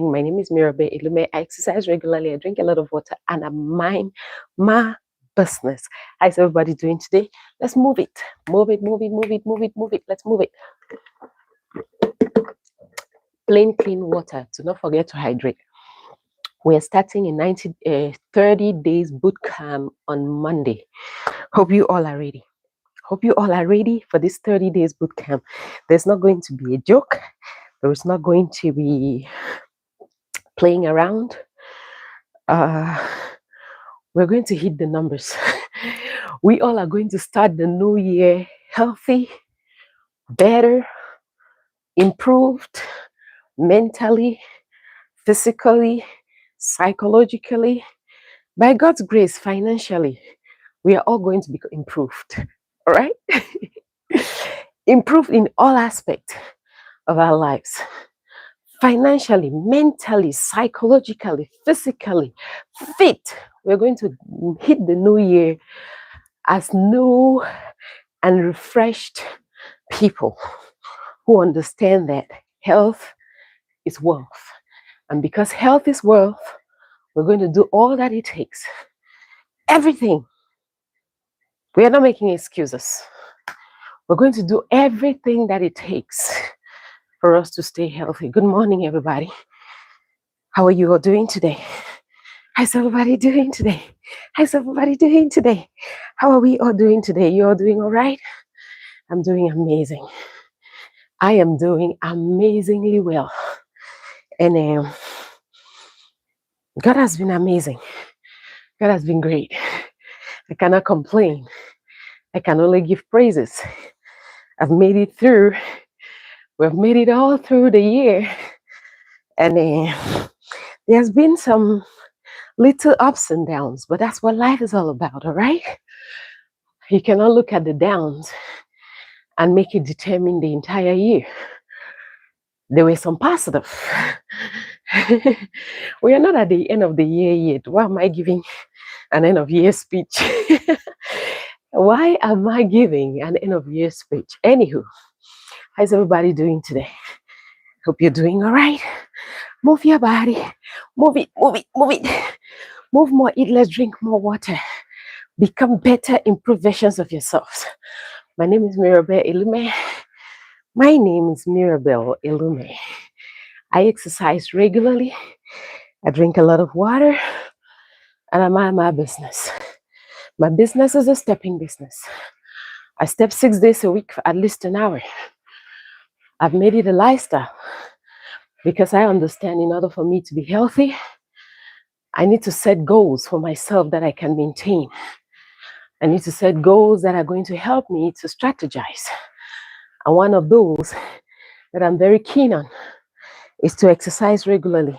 My name is Mirabel Elume. I exercise regularly. I drink a lot of water, and I mind my business. How's everybody doing today? Let's move it. Move it, move it, move it, move it, move it. Let's move it. Plain, clean water. Do not forget to hydrate. We're starting a 30 days boot camp on Monday. Hope you all are ready. Hope you all are ready for this 30 days boot camp. There's not going to be a joke. There is not going to be playing around. We're going to hit the numbers. We all are going to start the new year healthy, better, improved, mentally, physically, psychologically, by God's grace, financially. We are all going to be improved. All right? Improved in all aspects of our lives. Financially, mentally, psychologically, physically, fit. We're going to hit the new year as new and refreshed people who understand that health is wealth. And because health is wealth, we're going to do all that it takes. Everything. We are not making excuses. We're going to do everything that it takes for us to stay healthy. Good morning, everybody. How are you all doing today? How's everybody doing today? How's everybody doing today? How are we all doing today? You all doing all right? I'm doing amazing. I am doing amazingly well. And God has been amazing. God has been great. I cannot complain. I can only give praises. I've made it through. We've made it all through the year. And there's been some little ups and downs, but that's what life is all about, all right? You cannot look at the downs and make it determine the entire year. There were some positive. We are not at the end of the year yet. Why am I giving an end of year speech? Why am I giving an end of year speech? Anywho, how's everybody doing today? Hope you're doing all right. Move your body. Move it, move it, move it. Move more, eat less, drink more water. Become better, improve versions of yourselves. My name is Mirabel Elume. My name is Mirabel Elume. I exercise regularly. I drink a lot of water. And I mind my business. My business is a stepping business. I step 6 days a week for at least an hour. I've made it a lifestyle because I understand in order for me to be healthy, I need to set goals for myself that I can maintain. I need to set goals that are going to help me to strategize. And one of those that I'm very keen on is to exercise regularly.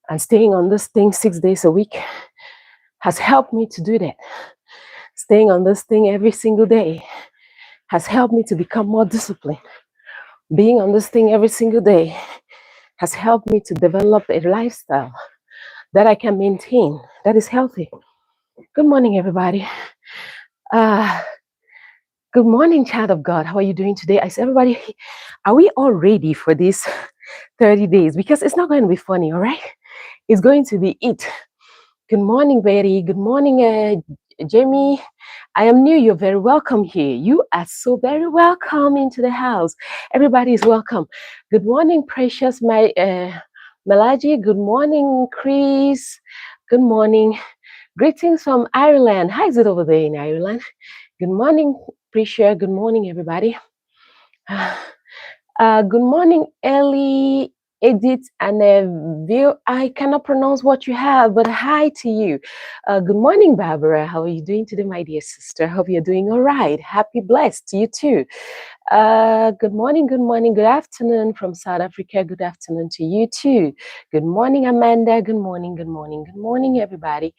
And staying on this thing 6 days a week has helped me to do that. Staying on this thing every single day has helped me to become more disciplined. Being on this thing every single day has helped me to develop a lifestyle that I can maintain, that is healthy. Good morning, everybody. Good morning, child of God. How are you doing today? I said, everybody, are we all ready for this 30 days? Because it's not going to be funny, all right? It's going to be it. Good morning, Betty. Good morning, Jamie. I am new. You're very welcome here. You are so very welcome into the house. Everybody is welcome. Good morning, precious Melaji. Good morning, Chris. Good morning. Greetings from Ireland. How is it over there in Ireland? Good morning, Prisha. Good morning, everybody. Good morning, Ellie, Edith, and Vil. I cannot pronounce what you have, but hi to you. Good morning, Barbara. How are you doing today, my dear sister? Hope you're doing all right. Happy blessed to you too. Good morning, good afternoon from South Africa. Good afternoon to you too. Good morning, Amanda. Good morning, everybody.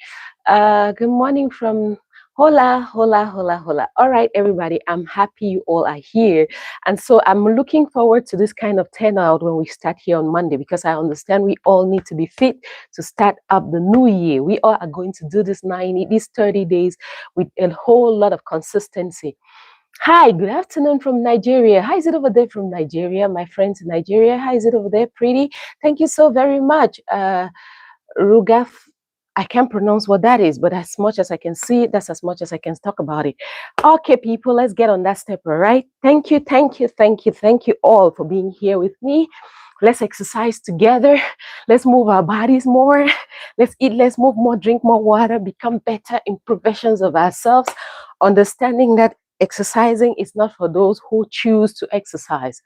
Good morning from Hola. All right, everybody, I'm happy you all are here. And so I'm looking forward to this kind of turnout when we start here on Monday, because I understand we all need to be fit to start up the new year. We all are going to do these 30 days with a whole lot of consistency. Hi, good afternoon from Nigeria. How is it over there from Nigeria? My friends in Nigeria, how is it over there? Pretty. Thank you so very much. Rugaf, I can't pronounce what that is, but as much as I can see it, that's as much as I can talk about it. Okay, people, let's get on that step, all right? Thank you, thank you, thank you, thank you all for being here with me. Let's exercise together. Let's move our bodies more. Let's eat, let's move more, drink more water, become better, improve versions of ourselves, understanding that exercising is not for those who choose to exercise.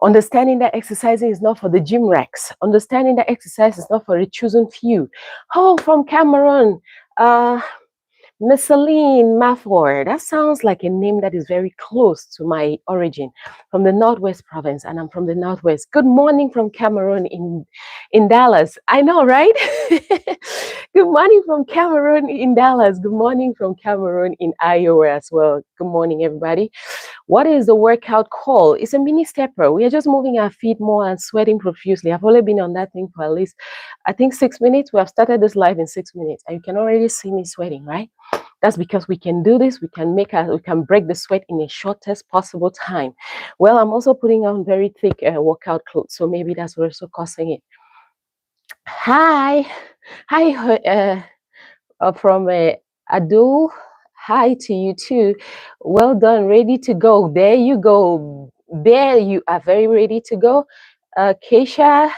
Understanding that exercising is not for the gym racks. Understanding that exercise is not for the chosen few. Oh, from Cameroon. Miss Celine Mathor, that sounds like a name that is very close to my origin, from the Northwest province, and I'm from the Northwest. Good morning from Cameroon in Dallas. I know, right? Good morning from Cameroon in Dallas. Good morning from Cameroon in Iowa as well. Good morning, everybody. What is the workout called? It's a mini stepper. We are just moving our feet more and sweating profusely. I've only been on that thing for at least, I think, 6 minutes. We have started this live in 6 minutes, and you can already see me sweating, right? That's because we can do this. We can break the sweat in the shortest possible time. Well, I'm also putting on very thick workout clothes, so maybe that's also causing it. Hi, from Adul. Hi to you too. Well done. Ready to go. There you go. There you are. Very ready to go. Keisha,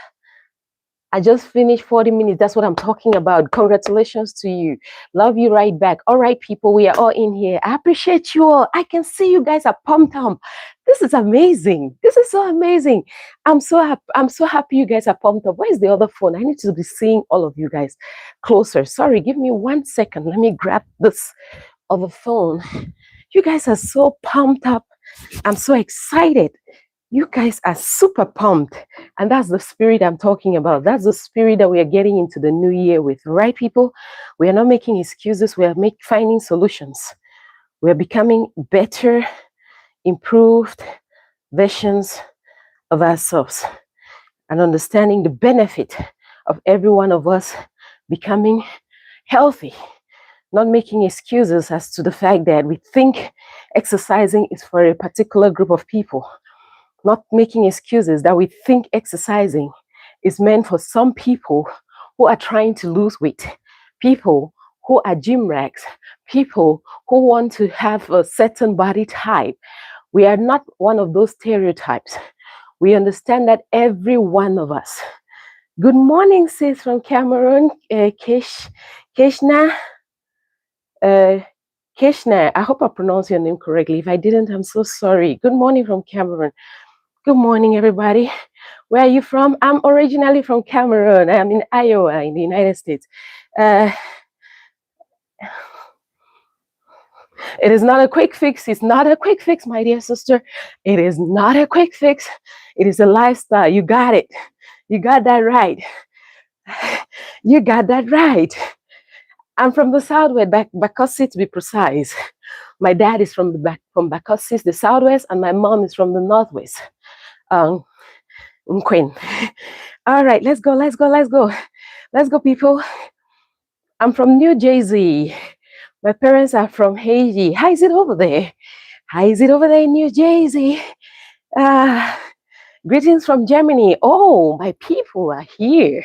I just finished 40 minutes. That's what I'm talking about. Congratulations to you. Love you right back. All right, people, we are all in here. I appreciate you all. I can see you guys are pumped up. This is amazing. This is so amazing. I'm so happy. I'm so happy you guys are pumped up. Where's the other phone? I need to be seeing all of you guys closer. Sorry, give me 1 second. Let me grab this other phone. You guys are so pumped up. I'm so excited. You guys are super pumped. And that's the spirit I'm talking about. That's the spirit that we are getting into the new year with, right, people? We are not making excuses. We are finding solutions. We are becoming better, improved versions of ourselves and understanding the benefit of every one of us becoming healthy. Not making excuses as to the fact that we think exercising is for a particular group of people. Not making excuses that we think exercising is meant for some people who are trying to lose weight, people who are gym racks, people who want to have a certain body type. We are not one of those stereotypes. We understand that every one of us. Good morning, sis from Cameroon, Keshna. Keshna, I hope I pronounced your name correctly. If I didn't, I'm so sorry. Good morning from Cameroon. Good morning, everybody. Where are you from? I'm originally from Cameroon. I'm in Iowa, in the United States. It is not a quick fix. It's not a quick fix, my dear sister. It is not a quick fix. It is a lifestyle. You got it. You got that right. You got that right. I'm from the Southwest, Bakossi to be precise. My dad is from Bakossi, the Southwest, and my mom is from the Northwest. Queen. All right, let's go, let's go, let's go. Let's go, people. I'm from New Jersey. My parents are from Haiti. How is it over there? How is it over there in New Jersey? Greetings from Germany. Oh, my people are here.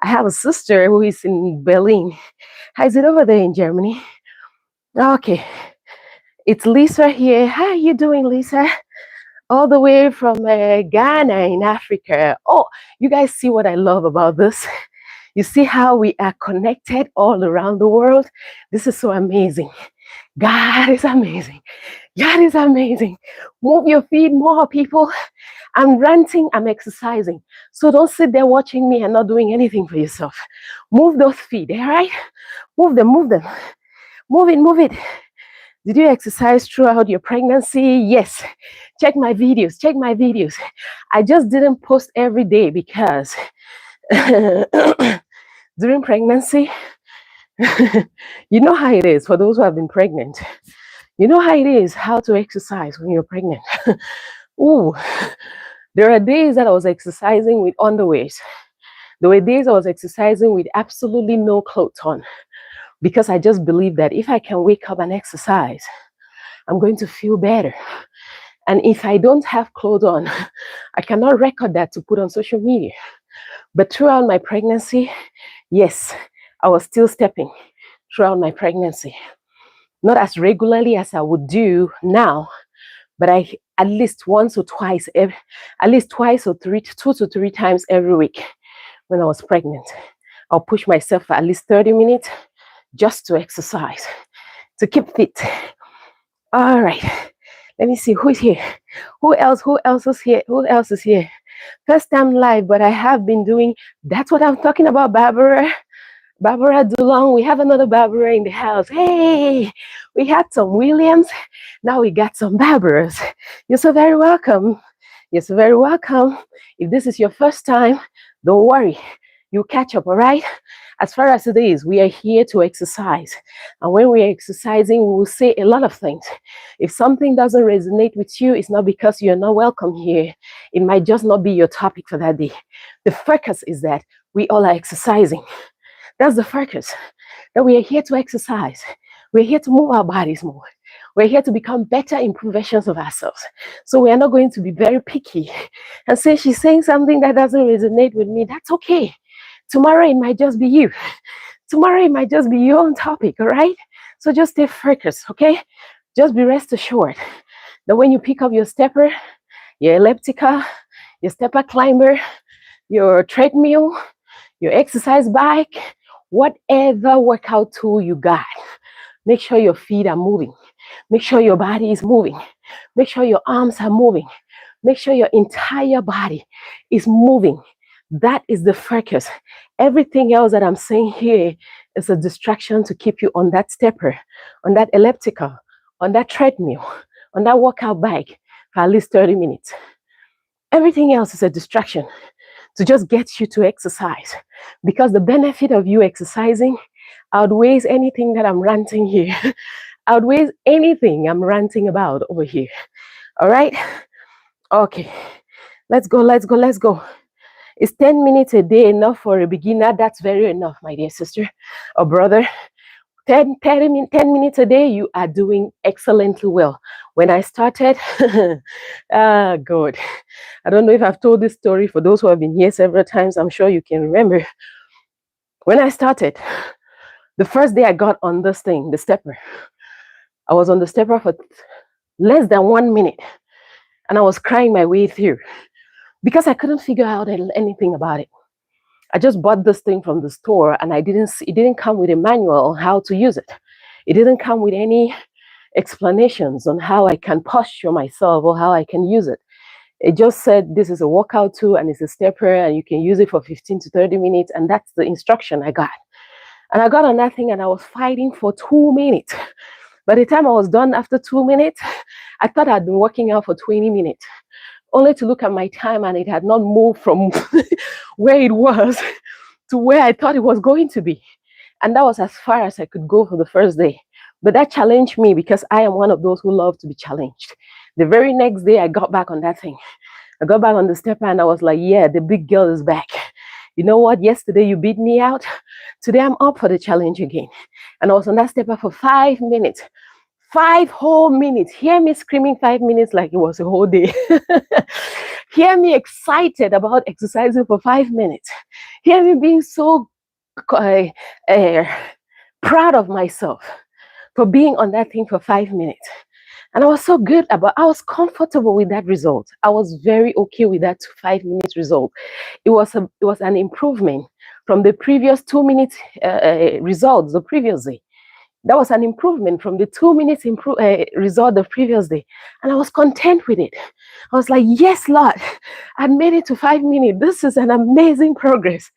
I have a sister who is in Berlin. How is it over there in Germany? Okay. It's Lisa here. How are you doing, Lisa? All the way from Ghana in Africa. Oh, you guys see what I love about this? You see how we are connected all around the world? This is so amazing. God is amazing. God is amazing. Move your feet more, people. I'm ranting, I'm exercising. So don't sit there watching me and not doing anything for yourself. Move those feet, all right? Move them, move them. Move it, move it. Did you exercise throughout your pregnancy? Yes. Check my videos, check my videos. I just didn't post every day because during pregnancy, you know how it is for those who have been pregnant. You know how it is how to exercise when you're pregnant. Ooh, there are days that I was exercising with underwears. There were days I was exercising with absolutely no clothes on because I just believe that if I can wake up and exercise, I'm going to feel better. And if I don't have clothes on, I cannot record that to put on social media. But throughout my pregnancy, yes, I was still stepping throughout my pregnancy. Not as regularly as I would do now, but I at least once or twice, at least twice or three, 2 to 3 times every week when I was pregnant. I'll push myself for at least 30 minutes just to exercise, to keep fit. All right. Let me see who's here. Who else is here? Who else is here? First time live, but I have been doing, that's what I'm talking about, Barbara. Barbara Dulong, we have another Barbara in the house. Hey, we had some Williams. Now we got some Barbaras. You're so very welcome. You're so very welcome. If this is your first time, don't worry. You'll catch up, all right? As far as it is, we are here to exercise. And when we are exercising, we will say a lot of things. If something doesn't resonate with you, it's not because you're not welcome here. It might just not be your topic for that day. The focus is that we all are exercising. That's the focus. That we are here to exercise. We're here to move our bodies more. We're here to become better, improved versions of ourselves. So we are not going to be very picky and say she's saying something that doesn't resonate with me. That's okay. Tomorrow it might just be you. Tomorrow it might just be your own topic, all right? So just stay focused, okay? Just be rest assured that when you pick up your stepper, your elliptical, your stepper climber, your treadmill, your exercise bike, whatever workout tool you got, make sure your feet are moving. Make sure your body is moving. Make sure your arms are moving. Make sure your entire body is moving. That is the focus. Everything else that I'm saying here is a distraction to keep you on that stepper, on that elliptical, on that treadmill, on that workout bike for at least 30 minutes. Everything else is a distraction to just get you to exercise, because the benefit of you exercising outweighs anything that I'm ranting here, outweighs anything I'm ranting about over here. All right? Okay. Let's go. Is 10 minutes a day enough for a beginner? That's very enough, my dear sister or brother. 10 minutes a day, you are doing excellently well. When I started, God, I don't know if I've told this story for those who have been here several times. I'm sure you can remember. When I started, the first day I got on this thing, the stepper, I was on the stepper for less than 1 minute, and I was crying my way through because I couldn't figure out anything about it. I just bought this thing from the store, and it didn't come with a manual on how to use it. It didn't come with any explanations on how I can posture myself or how I can use it. It just said this is a workout tool and it's a stepper and you can use it for 15 to 30 minutes, and that's the instruction I got. And I got on that thing and I was fighting for 2 minutes. By the time I was done after 2 minutes, I thought I'd been working out for 20 minutes. Only to look at my time and it had not moved from where it was to where I thought it was going to be. And that was as far as I could go for the first day. But that challenged me because I am one of those who love to be challenged. The very next day, I got back on that thing. I got back on the stepper and I was like, yeah, the big girl is back. You know what? Yesterday you beat me out. Today I'm up for the challenge again. And I was on that stepper for 5 minutes. 5 whole minutes. Hear me screaming 5 minutes like it was a whole day. Hear me excited about exercising for 5 minutes. Hear me being so proud of myself for being on that thing for 5 minutes. And I was so good about, I was comfortable with that result. I was very okay with that 5 minutes result. It was an improvement from the previous 2 minutes results the previous day. That was an improvement from the 2 minutes result the previous day. And I was content with it. I was like, yes, Lord, I made it to 5 minutes. This is an amazing progress.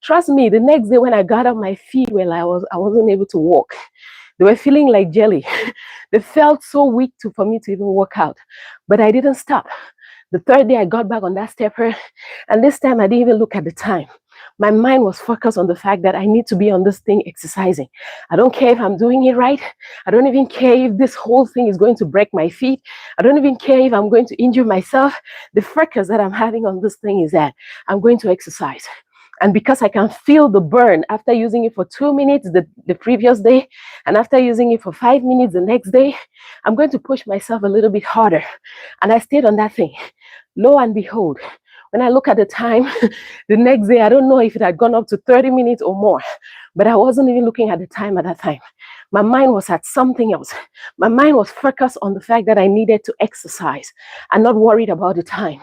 Trust me, the next day when I got on my feet, well, I wasn't able to walk. They were feeling like jelly. They felt so weak for me to even work out. But I didn't stop. The third day I got back on that stepper. And this time I didn't even look at the time. My mind was focused on the fact that I need to be on this thing exercising. I don't care if I'm doing it right. I don't even care if this whole thing is going to break my feet. I don't even care if I'm going to injure myself. The focus that I'm having on this thing is that I'm going to exercise. And because I can feel the burn after using it for 2 minutes the previous day, and after using it for 5 minutes the next day, I'm going to push myself a little bit harder. And I stayed on that thing. Lo and behold, when I look at the time, the next day, I don't know if it had gone up to 30 minutes or more, but I wasn't even looking at the time at that time. My mind was at something else. My mind was focused on the fact that I needed to exercise and not worried about the time.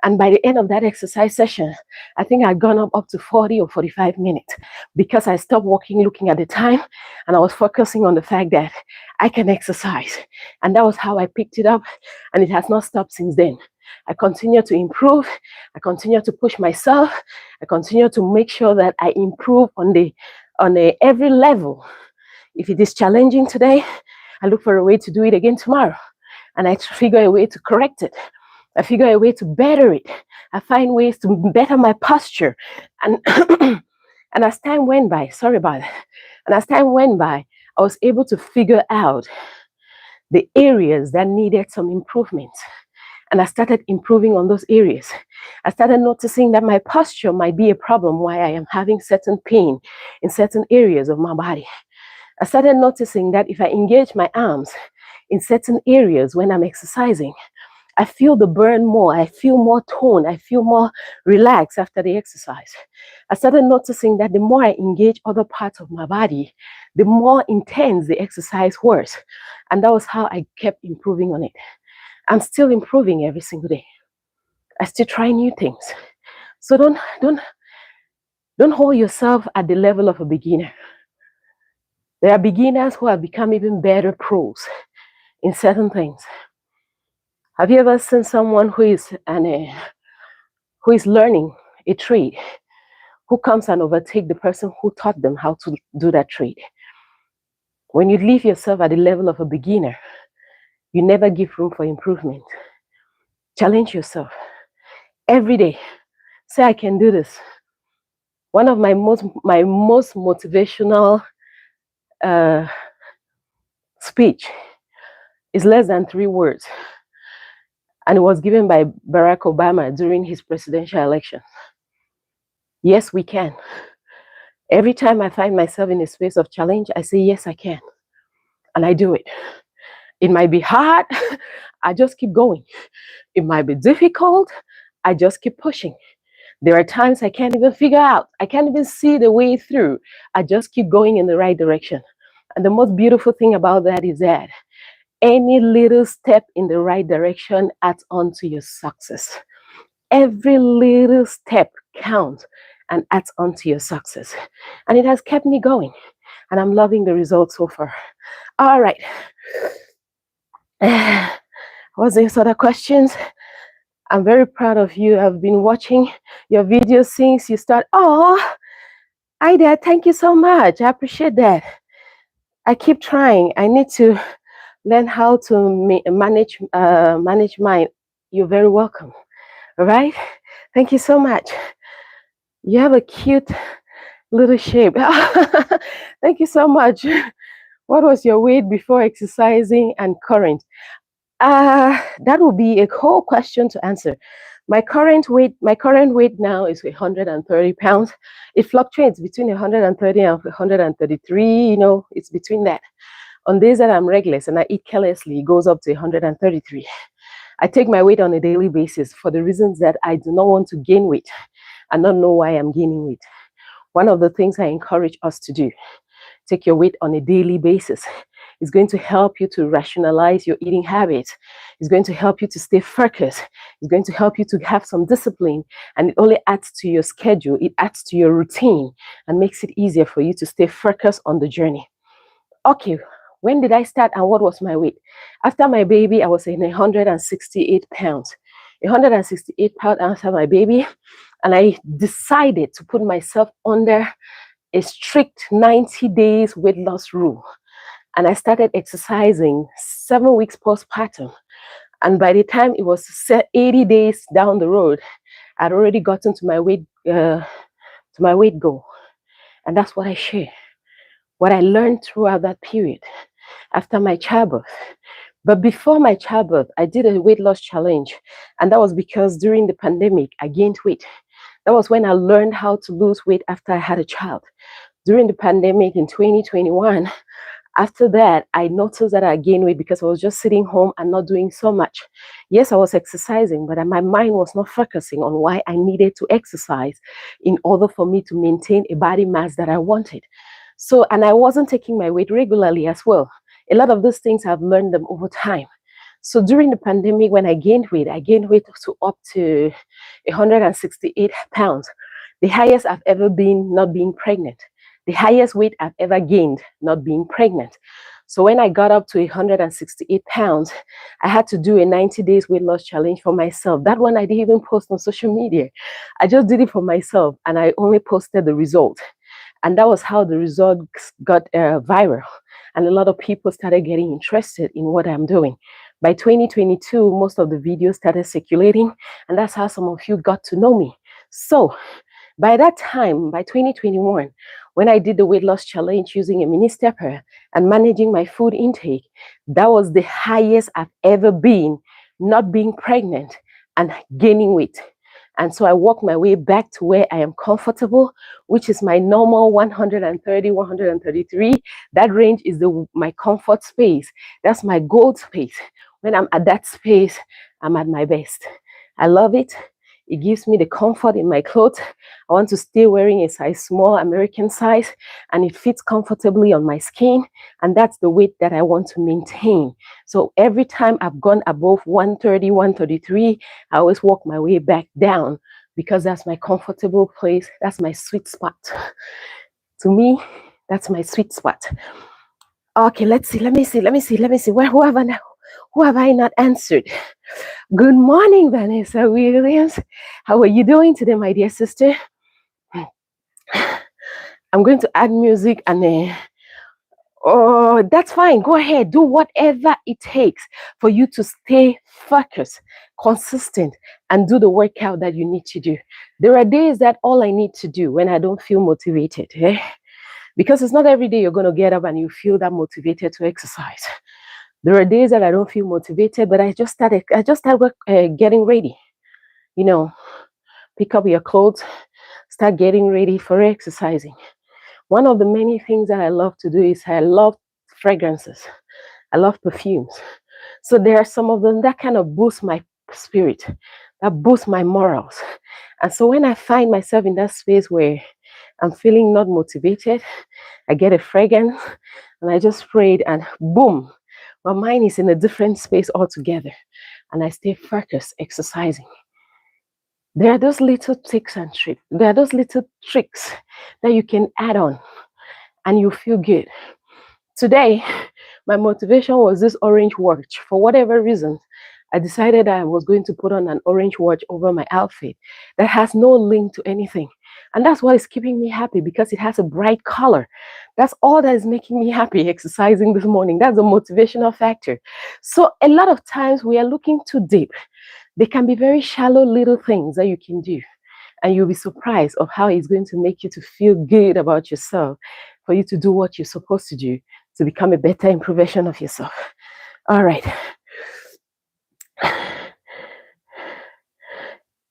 And by the end of that exercise session, I think I'd gone up to 40 or 45 minutes because I stopped walking, looking at the time, and I was focusing on the fact that I can exercise. And that was how I picked it up, and it has not stopped since then. I continue to improve. I continue to push myself. I continue to make sure that I improve on every level. If it is challenging today, I look for a way to do it again tomorrow, and I figure a way to correct it. I figure a way to better it. I find ways to better my posture. And and as time went by, sorry about that. And as time went by, I was able to figure out the areas that needed some improvement. And I started improving on those areas. I started noticing that my posture might be a problem why I am having certain pain in certain areas of my body. I started noticing that if I engage my arms in certain areas when I'm exercising, I feel the burn more. I feel more toned. I feel more relaxed after the exercise. I started noticing that the more I engage other parts of my body, the more intense the exercise was. And that was how I kept improving on it. I'm still improving every single day. I still try new things. So don't hold yourself at the level of a beginner. There are beginners who have become even better pros in certain things. Have you ever seen someone who is learning a trade, who comes and overtake the person who taught them how to do that trade? When you leave yourself at the level of a beginner, you never give room for improvement. Challenge yourself every day. Say, I can do this. One of my most motivational speech is less than 3 words, and it was given by Barack Obama during his presidential election. Yes, we can. Every time I find myself in a space of challenge, I say, yes, I can. And I do it. It might be hard. I just keep going. It might be difficult. I just keep pushing. There are times I can't even figure out. I can't even see the way through. I just keep going in the right direction. And the most beautiful thing about that is that any little step in the right direction adds on to your success. Every little step counts and adds on to your success. And it has kept me going. And I'm loving the results so far. All right. What's the other questions? I'm very proud of you. I've been watching your videos since you start. Oh, Ida, thank you so much. I appreciate that. I keep trying. I need to learn how to manage mine. You're very welcome. All right. Thank you so much. You have a cute little shape. Thank you so much. What was your weight before exercising and current? That would be a whole question to answer. My current weight now is 130 pounds. It fluctuates between 130 and 133. You know, it's between that. On days that I'm reckless and I eat carelessly, it goes up to 133. I take my weight on a daily basis for the reasons that I do not want to gain weight and not know why I'm gaining weight. One of the things I encourage us to do, take your weight on a daily basis. It's going to help you to rationalize your eating habits. It's going to help you to stay focused. It's going to help you to have some discipline. And it only adds to your schedule. It adds to your routine and makes it easier for you to stay focused on the journey. Okay, when did I start and what was my weight? After my baby, I was in 168 pounds. 168 pounds after my baby. And I decided to put myself under a strict 90 days weight loss rule. And I started exercising 7 weeks postpartum. And by the time it was 80 days down the road, I'd already gotten to my weight goal. And that's what I share. What I learned throughout that period after my childbirth. But before my childbirth, I did a weight loss challenge. And that was because during the pandemic, I gained weight. That was when I learned how to lose weight after I had a child. During the pandemic in 2021, after that, I noticed that I gained weight because I was just sitting home and not doing so much. Yes, I was exercising, but my mind was not focusing on why I needed to exercise in order for me to maintain a body mass that I wanted. So, and I wasn't taking my weight regularly as well. A lot of those things I've learned them over time. So during the pandemic, when I gained weight to up to 168 pounds, the highest I've ever been not being pregnant, the highest weight I've ever gained not being pregnant. So when I got up to 168 pounds, I had to do a 90 days weight loss challenge for myself. That one I didn't even post on social media. I just did it for myself and I only posted the result. And that was how the results got viral. And a lot of people started getting interested in what I'm doing. By 2022, most of the videos started circulating, and that's how some of you got to know me. So by that time, by 2021, when I did the weight loss challenge using a mini stepper and managing my food intake, that was the highest I've ever been, not being pregnant and gaining weight. And so I worked my way back to where I am comfortable, which is my normal 130, 133. That range is my comfort space. That's my gold space. When I'm at that space, I'm at my best. I love it. It gives me the comfort in my clothes. I want to stay wearing a size small American size, and it fits comfortably on my skin. And that's the weight that I want to maintain. So every time I've gone above 130, 133, I always walk my way back down because that's my comfortable place. That's my sweet spot. To me, that's my sweet spot. Okay, let's see. Let me see. Who have I not answered? Good morning, Vanessa Williams. How are you doing today, my dear sister? I'm going to add music and oh, that's fine. Go ahead. Do whatever it takes for you to stay focused, consistent, and do the workout that you need to do. There are days that all I need to do when I don't feel motivated, because it's not every day you're going to get up and you feel that motivated to exercise. There are days that I don't feel motivated, but I just started getting ready. You know, pick up your clothes, start getting ready for exercising. One of the many things that I love to do is I love fragrances. I love perfumes. So there are some of them that kind of boost my spirit, that boost my morals. And so when I find myself in that space where I'm feeling not motivated, I get a fragrance and I just spray it and boom, my mind is in a different space altogether. And I stay focused, exercising. There are those little tricks and tricks. There are those little tricks that you can add on and you feel good. Today, my motivation was this orange watch. For whatever reason, I decided I was going to put on an orange watch over my outfit that has no link to anything. And that's what is keeping me happy because it has a bright color. That's all that is making me happy exercising this morning. That's a motivational factor. So a lot of times we are looking too deep. They can be very shallow little things that you can do. And you'll be surprised of how it's going to make you to feel good about yourself, for you to do what you're supposed to do to become a better improvisation of yourself. All right.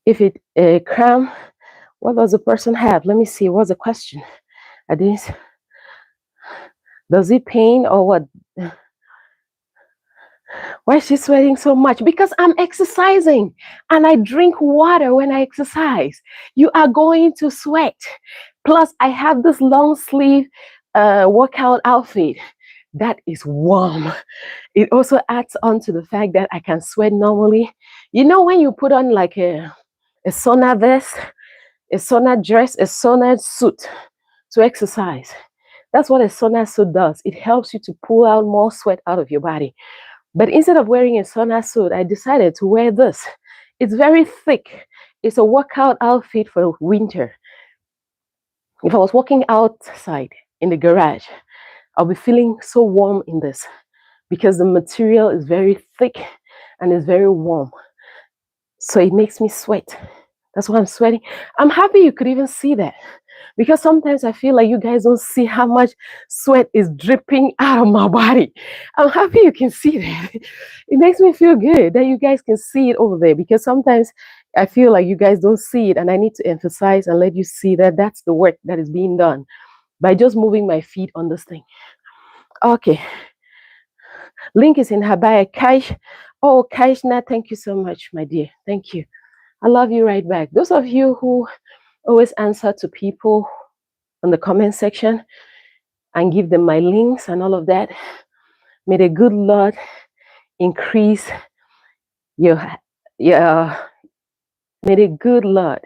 If it cram, what does the person have? Let me see. What's the question? Does it pain or what? Why is she sweating so much? Because I'm exercising and I drink water when I exercise. You are going to sweat. Plus, I have this long sleeve workout outfit that is warm. It also adds on to the fact that I can sweat normally. You know, when you put on like a sauna vest, a sauna dress, a sauna suit to exercise, that's what a sauna suit does. It helps you to pull out more sweat out of your body. But instead of wearing a sauna suit, I decided to wear this. It's very thick. It's a workout outfit for winter. If I was walking outside in the garage, I'll be feeling so warm in this because the material is very thick and it's very warm. So it makes me sweat. That's why I'm sweating. I'm happy you could even see that, because sometimes I feel like you guys don't see how much sweat is dripping out of my body. I'm happy you can see that. It makes me feel good that you guys can see it over there, because sometimes I feel like you guys don't see it, and I need to emphasize and let you see that that's the work that is being done by just moving my feet on this thing. Okay. Link is in her bio. Kaish. Oh, Kaishna, thank you so much, my dear. Thank you. I love you right back. Those of you who always answer to people on the comment section and give them my links and all of that, may the good Lord increase your may the good Lord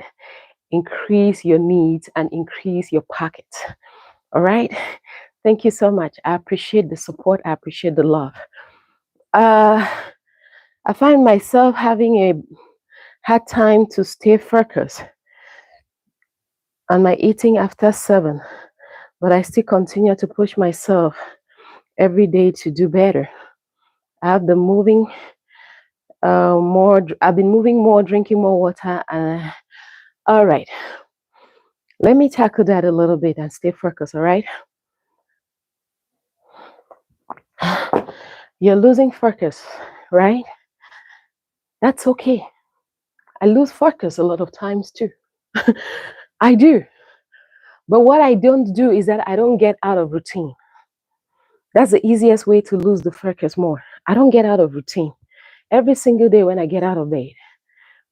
increase your needs and increase your pockets. All right. Thank you so much. I appreciate the support. I appreciate the love. I find myself having a hard time to stay focused on my eating after 7, but I still continue to push myself every day to do better. I have the moving more. I've been moving more, drinking more water. All right. Let me tackle that a little bit and stay focused. All right. You're losing focus, right? That's okay. I lose focus a lot of times too. I do. But what I don't do is that I don't get out of routine. That's the easiest way to lose the focus more. I don't get out of routine. Every single day when I get out of bed,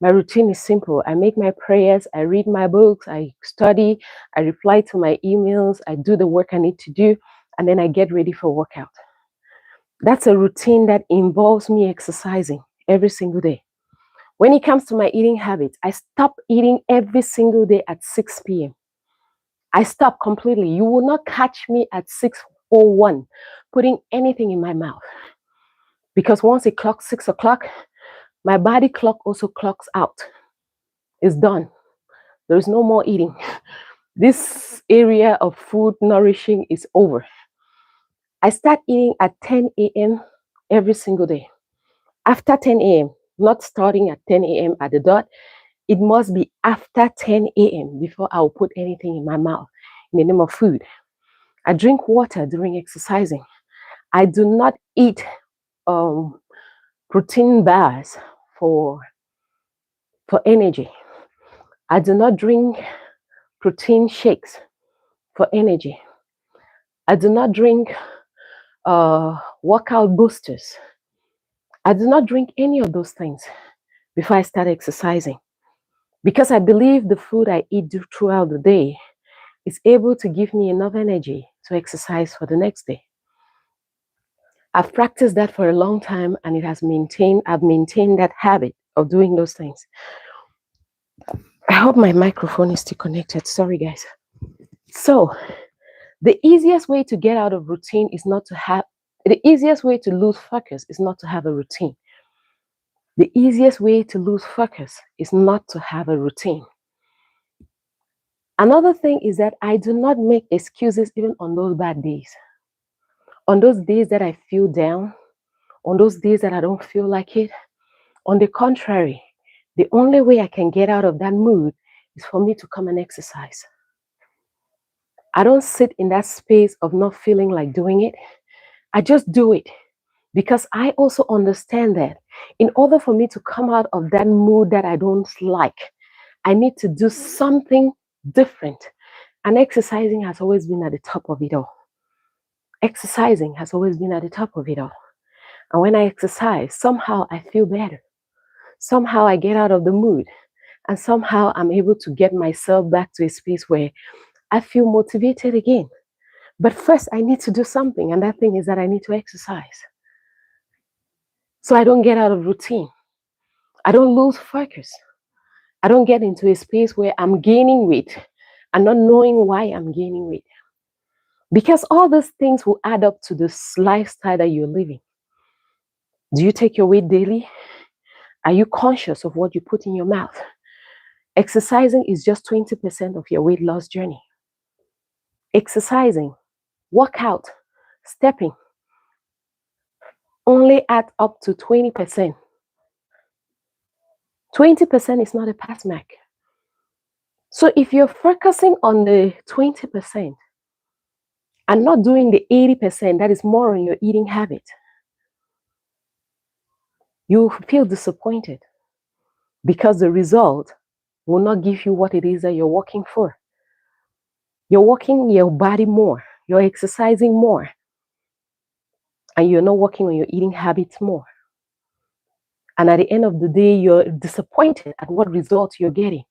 my routine is simple. I make my prayers, I read my books, I study, I reply to my emails, I do the work I need to do, and then I get ready for workout. That's a routine that involves me exercising every single day. When it comes to my eating habits, I stop eating every single day at 6 p.m. I stop completely. You will not catch me at 6:01 putting anything in my mouth. Because once it clocks 6 o'clock, my body clock also clocks out. It's done. There's no more eating. This area of food nourishing is over. I start eating at 10 a.m. every single day. After 10 a.m., not starting at 10 a.m. at the dot, it must be after 10 a.m. before I'll put anything in my mouth in the name of food. I drink water during exercising. I do not eat protein bars for energy. I do not drink protein shakes for energy. I do not drink workout boosters. I do not drink any of those things before I start exercising because I believe the food I eat throughout the day is able to give me enough energy to exercise for the next day. I've practiced that for a long time and I've maintained that habit of doing those things. I hope my microphone is still connected. Sorry, guys. So, the easiest way to get out of routine is not to have, the easiest way to lose focus is not to have a routine. The easiest way to lose focus is not to have a routine. Another thing is that I do not make excuses even on those bad days. On those days that I feel down, on those days that I don't feel like it. On the contrary, the only way I can get out of that mood is for me to come and exercise. I don't sit in that space of not feeling like doing it. I just do it because I also understand that in order for me to come out of that mood that I don't like, I need to do something different. And exercising has always been at the top of it all. Exercising has always been at the top of it all. And when I exercise, somehow I feel better. Somehow I get out of the mood. And somehow I'm able to get myself back to a space where I feel motivated again. But first, I need to do something. And that thing is that I need to exercise. So I don't get out of routine. I don't lose focus. I don't get into a space where I'm gaining weight and not knowing why I'm gaining weight. Because all those things will add up to this lifestyle that you're living. Do you take your weight daily? Are you conscious of what you put in your mouth? Exercising is just 20% of your weight loss journey. Exercising, workout, stepping only add up to 20%. 20% is not a pass mark. So if you're focusing on the 20% and not doing the 80%, that is more on your eating habit, you feel disappointed. because the result will not give you what it is that you're working for. You're working your body more, you're exercising more, and you're not working on your eating habits more. And at the end of the day, you're disappointed at what results you're getting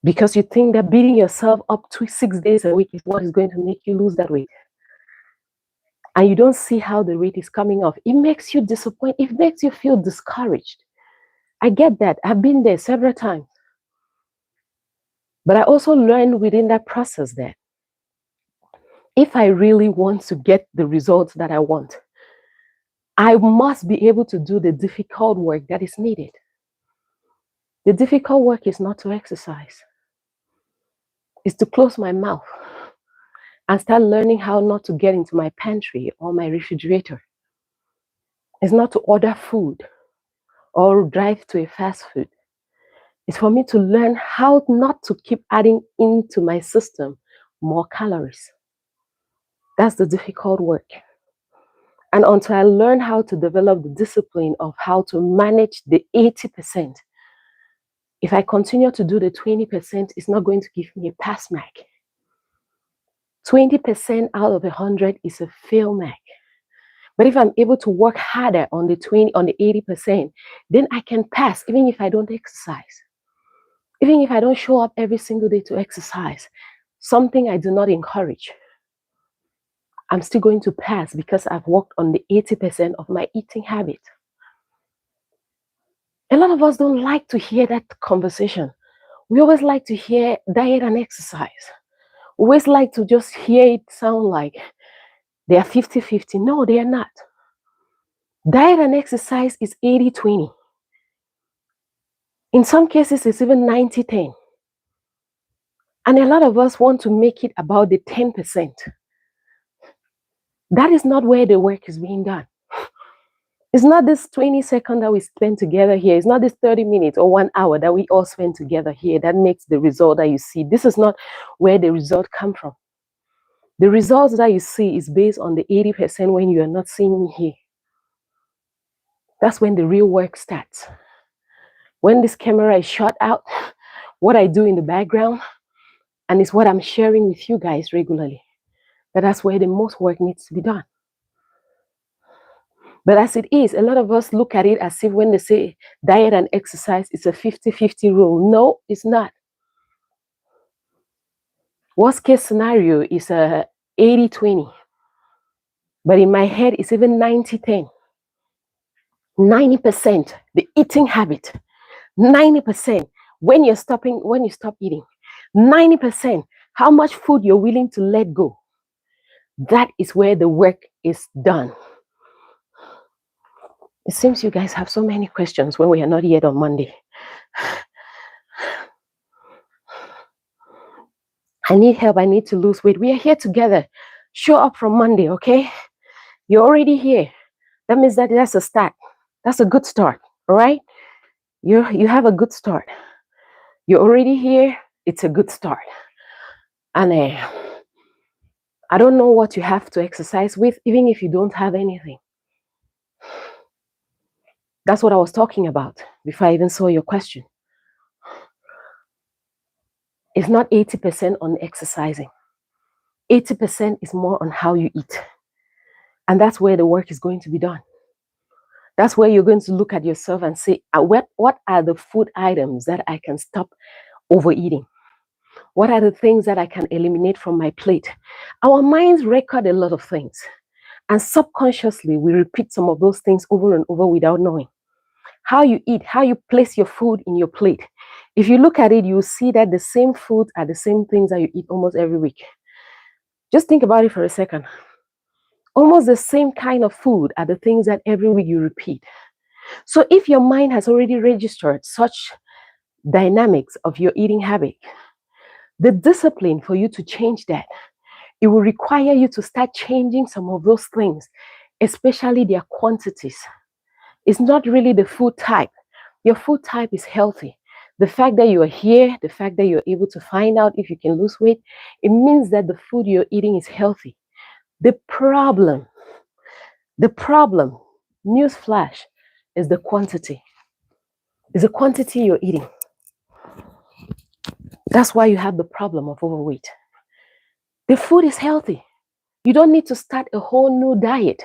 because you think that beating yourself up 6 days a week is what is going to make you lose that weight. And you don't see how the weight is coming off. It makes you disappointed. It makes you feel discouraged. I get that. I've been there several times. But I also learned within that process that if I really want to get the results that I want, I must be able to do the difficult work that is needed. The difficult work is not to exercise. It's to close my mouth and start learning how not to get into my pantry or my refrigerator. It's not to order food or drive to a fast food. It's for me to learn how not to keep adding into my system more calories. That's the difficult work. And until I learn how to develop the discipline of how to manage the 80%, if I continue to do the 20%, it's not going to give me a pass mark. 20% out of 100 is a fail mark. But if I'm able to work harder on the 80%, then I can pass even if I don't exercise. Even if I don't show up every single day to exercise, something I do not encourage, I'm still going to pass because I've worked on the 80% of my eating habit. A lot of us don't like to hear that conversation. We always like to hear diet and exercise. We always like to just hear it sound like they are 50-50. No, they are not. Diet and exercise is 80-20. In some cases, it's even 90-10. And a lot of us want to make it about the 10%. That is not where the work is being done. It's not this 20 seconds that we spend together here. It's not this 30 minutes or 1 hour that we all spend together here that makes the result that you see. This is not where the result comes from. The results that you see is based on the 80% when you are not seeing me here. That's when the real work starts. When this camera is shut out, what I do in the background, and it's what I'm sharing with you guys regularly. That's where the most work needs to be done. But as it is, a lot of us look at it as if when they say diet and exercise, it's a 50-50 rule. No, it's not. Worst case scenario is a 80-20. But in my head, it's even 90-10. 90%, the eating habit. 90%, when you stop eating. 90%, how much food you're willing to let go. That is where the work is done. It seems you guys have so many questions when we are not yet on Monday. I need help. I need to lose weight. We are here together. Show up from Monday, okay? You're already here. That means that's a start. That's a good start, all right? You have a good start. You're already here. It's a good start. And I don't know what you have to exercise with, even if you don't have anything. That's what I was talking about before I even saw your question. It's not 80% on exercising. 80% is more on how you eat. And that's where the work is going to be done. That's where you're going to look at yourself and say, what are the food items that I can stop overeating? What are the things that I can eliminate from my plate? Our minds record a lot of things. And subconsciously, we repeat some of those things over and over without knowing. How you eat, how you place your food in your plate. If you look at it, you'll see that the same foods are the same things that you eat almost every week. Just think about it for a second. Almost the same kind of food are the things that every week you repeat. So if your mind has already registered such dynamics of your eating habit, the discipline for you to change that, it will require you to start changing some of those things, especially their quantities. It's not really the food type. Your food type is healthy. The fact that you are here, the fact that you're able to find out if you can lose weight, it means that the food you're eating is healthy. The problem, newsflash, is the quantity. It's the quantity you're eating. That's why you have the problem of overweight. The food is healthy. You don't need to start a whole new diet.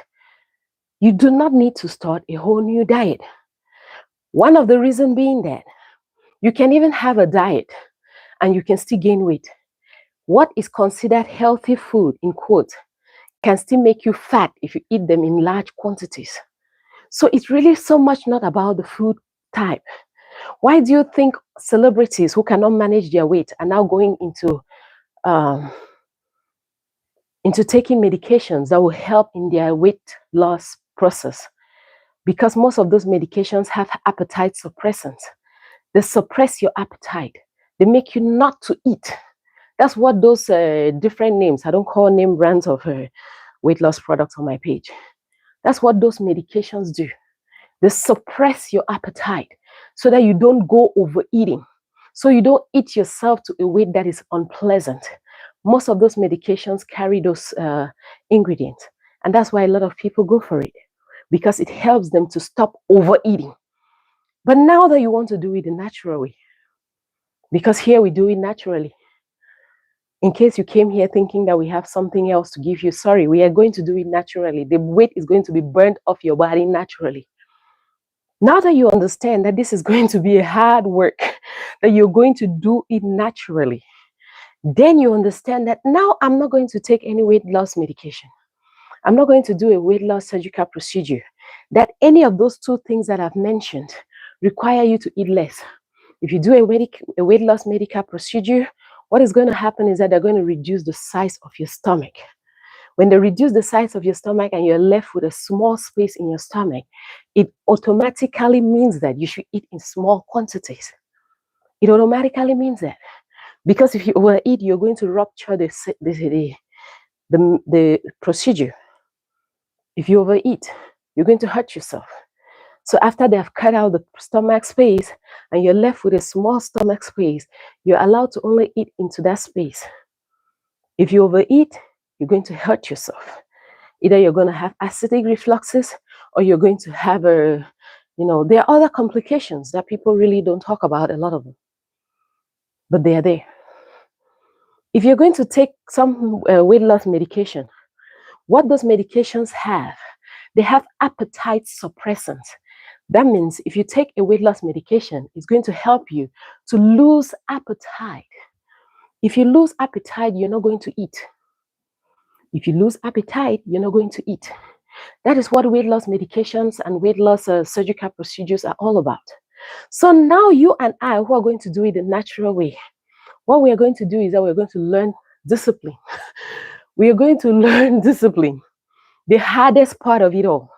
You do not need to start a whole new diet. One of the reasons being that you can even have a diet and you can still gain weight. What is considered healthy food, in quotes, can still make you fat if you eat them in large quantities. So it's really so much not about the food type. Why do you think celebrities who cannot manage their weight are now going um, into taking medications that will help in their weight loss process? Because most of those medications have appetite suppressants. They suppress your appetite. They make you not to eat. That's what those different names, I don't call name brands of weight loss products on my page. That's what those medications do. They suppress your appetite so that you don't go overeating. So you don't eat yourself to a weight that is unpleasant. Most of those medications carry those ingredients. And that's why a lot of people go for it, because it helps them to stop overeating. But now that you want to do it the natural way, because here we do it naturally. In case you came here thinking that we have something else to give you, sorry, we are going to do it naturally. The weight is going to be burnt off your body naturally. Now that you understand that this is going to be a hard work, that you're going to do it naturally, then you understand that now I'm not going to take any weight loss medication. I'm not going to do a weight loss surgical procedure. That any of those two things that I've mentioned require you to eat less. If you do a weight loss medical procedure, what is going to happen is that they're going to reduce the size of your stomach. When they reduce the size of your stomach and you're left with a small space in your stomach, it automatically means that you should eat in small quantities. It automatically means that. Because if you overeat, you're going to rupture the procedure. If you overeat, you're going to hurt yourself. So after they have cut out the stomach space and you're left with a small stomach space, you're allowed to only eat into that space. If you overeat, you're going to hurt yourself. Either you're going to have acidic refluxes or you're going to have there are other complications that people really don't talk about, a lot of them, but they are there. If you're going to take some weight loss medication, what those medications have, they have appetite suppressants. That means if you take a weight loss medication, it's going to help you to lose appetite. If you lose appetite, you're not going to eat. If you lose appetite, you're not going to eat. That is what weight loss medications and weight loss surgical procedures are all about. So now you and I, who are going to do it the natural way, what we are going to do is that we're going to learn discipline. We are going to learn discipline, the hardest part of it all.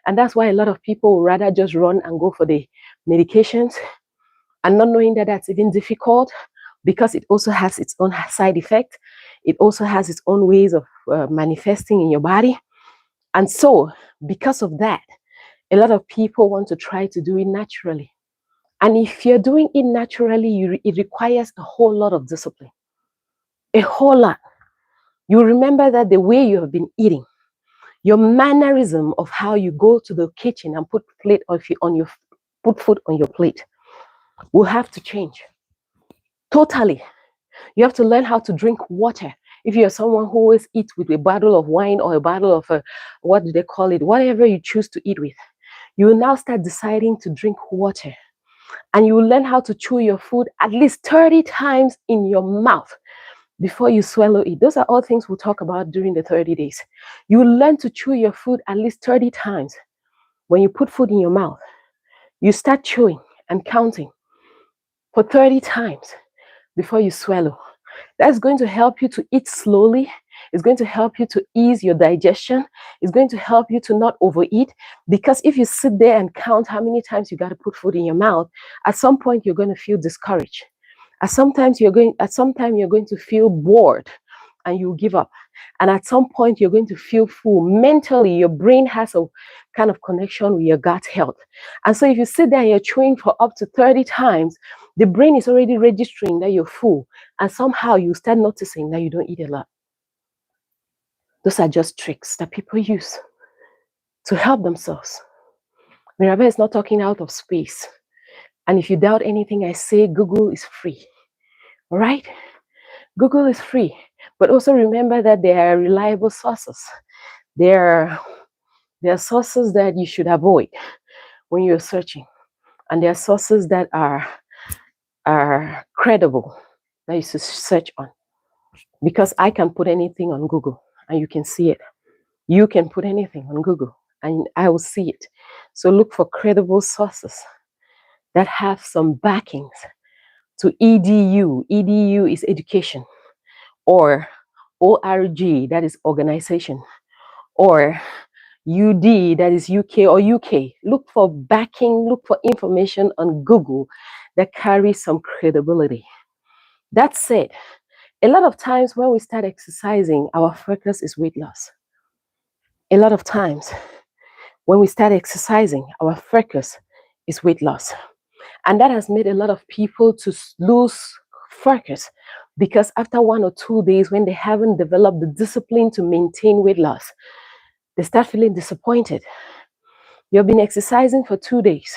And that's why a lot of people would rather just run and go for the medications and not knowing that that's even difficult, because it also has its own side effect. It also has its own ways of manifesting in your body. And so, because of that, a lot of people want to try to do it naturally. And if you're doing it naturally, it requires a whole lot of discipline. A whole lot. You remember that the way you have been eating, your mannerism of how you go to the kitchen and put food on your plate will have to change. Totally. You have to learn how to drink water. If you're someone who always eats with a bottle of wine or a bottle of, what do they call it? Whatever you choose to eat with, you will now start deciding to drink water. And you will learn how to chew your food at least 30 times in your mouth before you swallow it. Those are all things we'll talk about during the 30 days. You will learn to chew your food at least 30 times. When you put food in your mouth, you start chewing and counting for 30 times before you swallow. That's going to help you to eat slowly. It's going to help you to ease your digestion. It's going to help you to not overeat, because if you sit there and count how many times you got to put food in your mouth, at some point you're going to feel discouraged. At some time you're going to feel bored and you give up. And at some point you're going to feel full. Mentally, your brain has a kind of connection with your gut health. And so if you sit there and you're chewing for up to 30 times, the brain is already registering that you're full. And somehow you start noticing that you don't eat a lot. Those are just tricks that people use to help themselves. Mirabel is not talking out of space. And if you doubt anything I say, Google is free. All right? Google is free. But also remember that there are reliable sources. There are sources that you should avoid when you're searching. And there are sources that are credible that you should search on. Because I can put anything on Google and you can see it. You can put anything on Google and I will see it. So look for credible sources that have some backings to EDU. EDU is education, or ORG, that is organization, or UD, that is UK or UK. Look for backing, look for information on Google that carries some credibility. That said, a lot of times when we start exercising, our focus is weight loss. A lot of times when we start exercising, our focus is weight loss. And that has made a lot of people to lose focus because after 1 or 2 days, when they haven't developed the discipline to maintain weight loss, they start feeling disappointed. You've been exercising for 2 days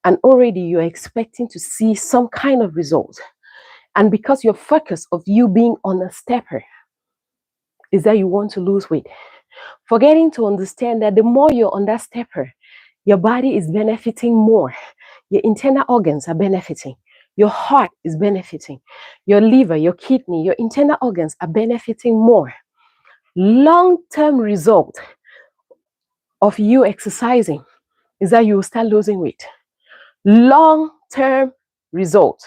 and already you're expecting to see some kind of result. And because your focus of you being on a stepper is that you want to lose weight, forgetting to understand that the more you're on that stepper, your body is benefiting more. Your internal organs are benefiting. Your heart is benefiting. Your liver, your kidney, your internal organs are benefiting more. Long-term result of you exercising is that you will start losing weight. Long-term result.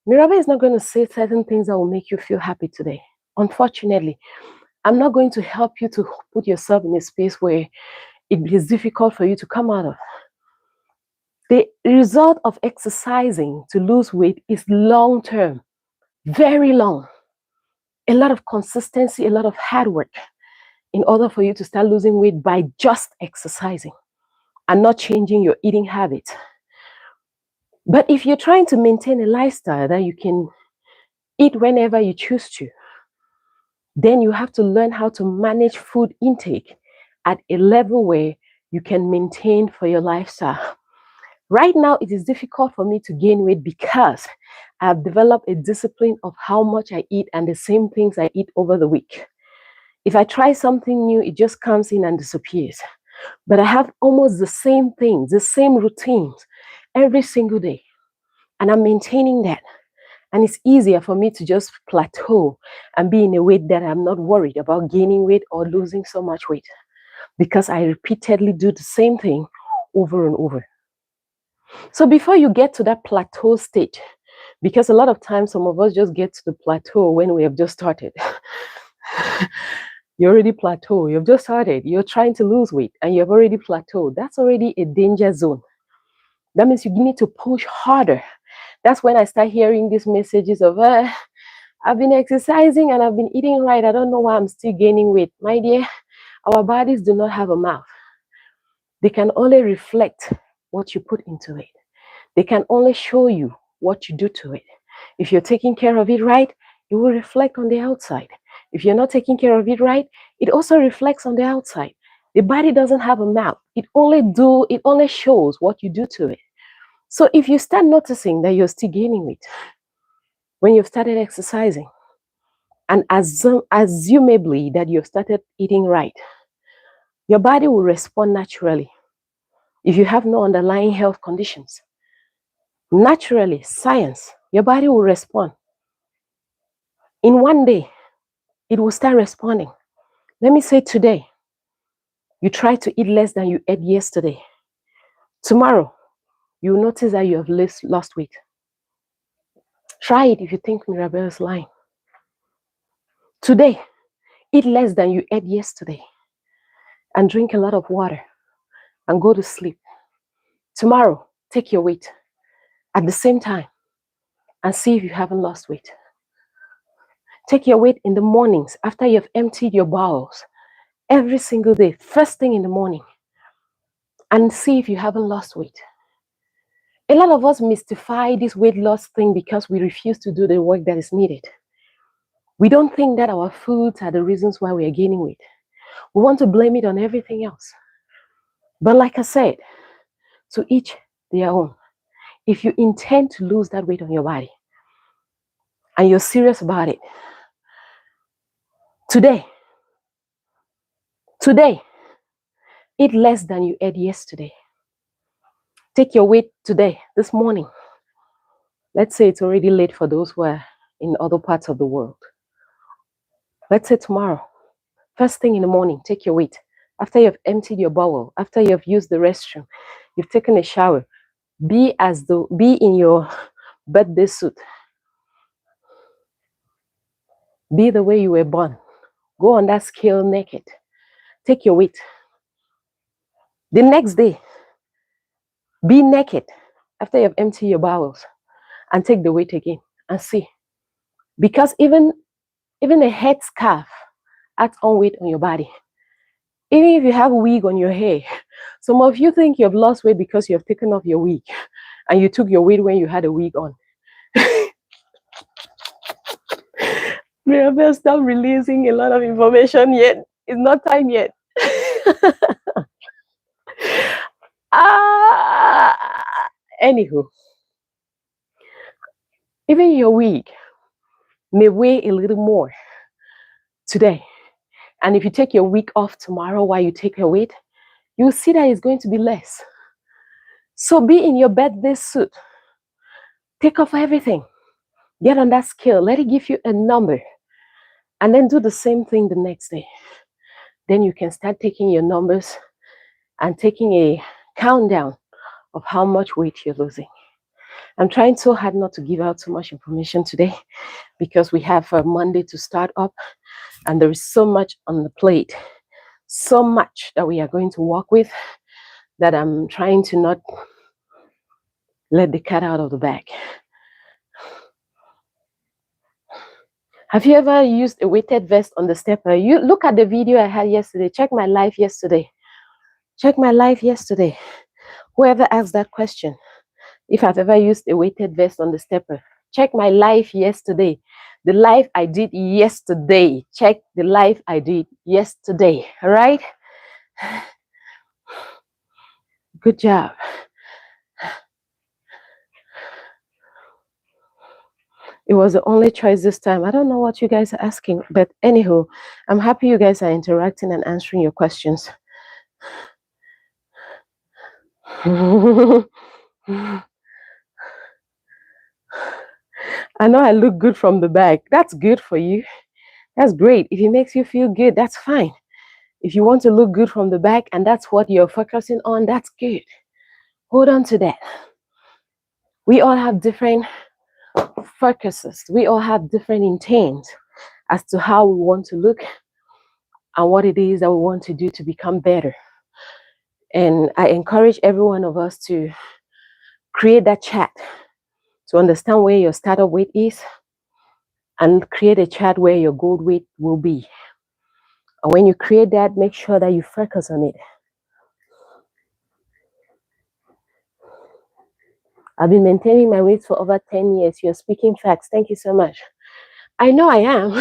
Mirabel is not going to say certain things that will make you feel happy today. Unfortunately, I'm not going to help you to put yourself in a space where it is difficult for you to come out of. The result of exercising to lose weight is long-term, very long. A lot of consistency, a lot of hard work in order for you to start losing weight by just exercising and not changing your eating habits. But if you're trying to maintain a lifestyle that you can eat whenever you choose to, then you have to learn how to manage food intake at a level where you can maintain for your lifestyle. Right now, it is difficult for me to gain weight because I've developed a discipline of how much I eat and the same things I eat over the week. If I try something new, it just comes in and disappears. But I have almost the same things, the same routines every single day. And I'm maintaining that. And it's easier for me to just plateau and be in a weight that I'm not worried about gaining weight or losing so much weight because I repeatedly do the same thing over and over. So before you get to that plateau stage, because a lot of times some of us just get to the plateau when we have just started. You already plateau, you've just started, you're trying to lose weight and you've already plateaued. That's already a danger zone. That means you need to push harder. That's when I start hearing these messages of, I've been exercising and I've been eating right. I don't know why I'm still gaining weight. My dear, our bodies do not have a mouth. They can only reflect what you put into it. They can only show you what you do to it. If you're taking care of it right, it will reflect on the outside. If you're not taking care of it right, it also reflects on the outside. The body doesn't have a mouth. It only shows what you do to it. So if you start noticing that you're still gaining weight when you've started exercising, and assumably that you've started eating right, your body will respond naturally. If you have no underlying health conditions, naturally, science, your body will respond. In one day, it will start responding. Let me say today, you try to eat less than you ate yesterday. Tomorrow, you'll notice that you have lost weight. Try it if you think Mirabel is lying. Today, eat less than you ate yesterday and drink a lot of water and go to sleep. Tomorrow, take your weight at the same time and see if you haven't lost weight. Take your weight in the mornings after you've emptied your bowels every single day, first thing in the morning, and see if you haven't lost weight. A lot of us mystify this weight loss thing because we refuse to do the work that is needed. We don't think that our foods are the reasons why we are gaining weight. We want to blame it on everything else. But like I said, to each their own. if you intend to lose that weight on your body and you're serious about it, today, eat less than you ate yesterday. Take your weight today, this morning. Let's say it's already late for those who are in other parts of the world. Let's say tomorrow, first thing in the morning, take your weight. After you've emptied your bowel, after you've used the restroom, you've taken a shower, be in your birthday suit. Be the way you were born. Go on that scale naked. Take your weight. The next day, be naked after you've emptied your bowels and take the weight again and see. Because even a head scarf adds on weight on your body. Even if you have a wig on your hair, some of you think you've lost weight because you have taken off your wig and you took your weight when you had a wig on. Mirabel, stop releasing a lot of information yet. It's not time yet. Anywho, even your wig may weigh a little more today. And if you take your week off tomorrow while you take your weight, you'll see that it's going to be less. So be in your birthday suit. Take off everything. Get on that scale. Let it give you a number. And then do the same thing the next day. Then you can start taking your numbers and taking a countdown of how much weight you're losing. I'm trying so hard not to give out too much information today because we have a Monday to start up and there is so much on the plate, so much that we are going to work with that I'm trying to not let the cat out of the bag. Have you ever used a weighted vest on the stepper? You look at the video I had yesterday. Check my live yesterday. Whoever asked that question, if I've ever used a weighted vest on the stepper, check my live yesterday. The live I did yesterday. Check the live I did yesterday. All right? Good job. It was the only choice this time. I don't know what you guys are asking, but anywho, I'm happy you guys are interacting and answering your questions. I know I look good from the back. That's good for you. That's great. If it makes you feel good, that's fine. If you want to look good from the back and that's what you're focusing on, that's good. Hold on to that. We all have different focuses. We all have different intents as to how we want to look and what it is that we want to do to become better. And I encourage every one of us to create that chat to understand where your startup weight is and create a chart where your goal weight will be. And when you create that, make sure that you focus on it. I've been maintaining my weight for over 10 years. You're speaking facts. Thank you so much. I know I am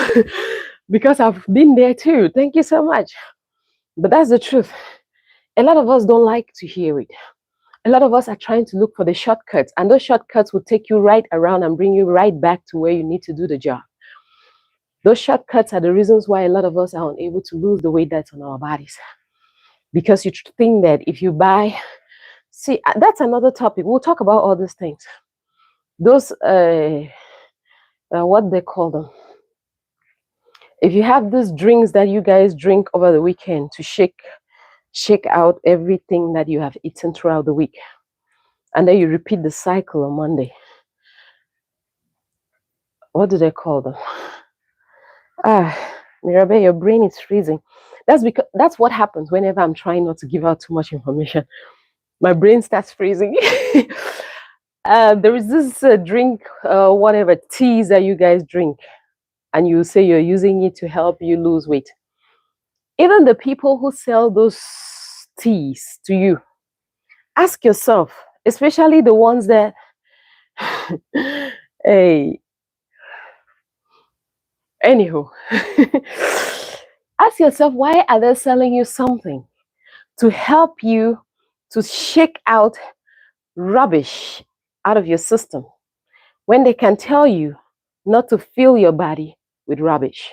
because I've been there too. Thank you so much. But that's the truth. A lot of us don't like to hear it. A lot of us are trying to look for the shortcuts, and those shortcuts will take you right around and bring you right back to where you need to do the job. Those shortcuts are the reasons why a lot of us are unable to lose the weight that's on our bodies. Because you think that if you buy, see, that's another topic. We'll talk about all these things. Those, what they call them. If you have these drinks that you guys drink over the weekend to shake out everything that you have eaten throughout the week, and then you repeat the cycle on Monday. What do they call them? Mirabel, your brain is freezing. That's what happens whenever I'm trying not to give out too much information. My brain starts freezing. There is this drink, whatever, teas that you guys drink, and you say you're using it to help you lose weight. Even the people who sell those teas to you, ask yourself, especially the ones that, hey, anywho, ask yourself, why are they selling you something to help you to shake out rubbish out of your system when they can tell you not to fill your body with rubbish.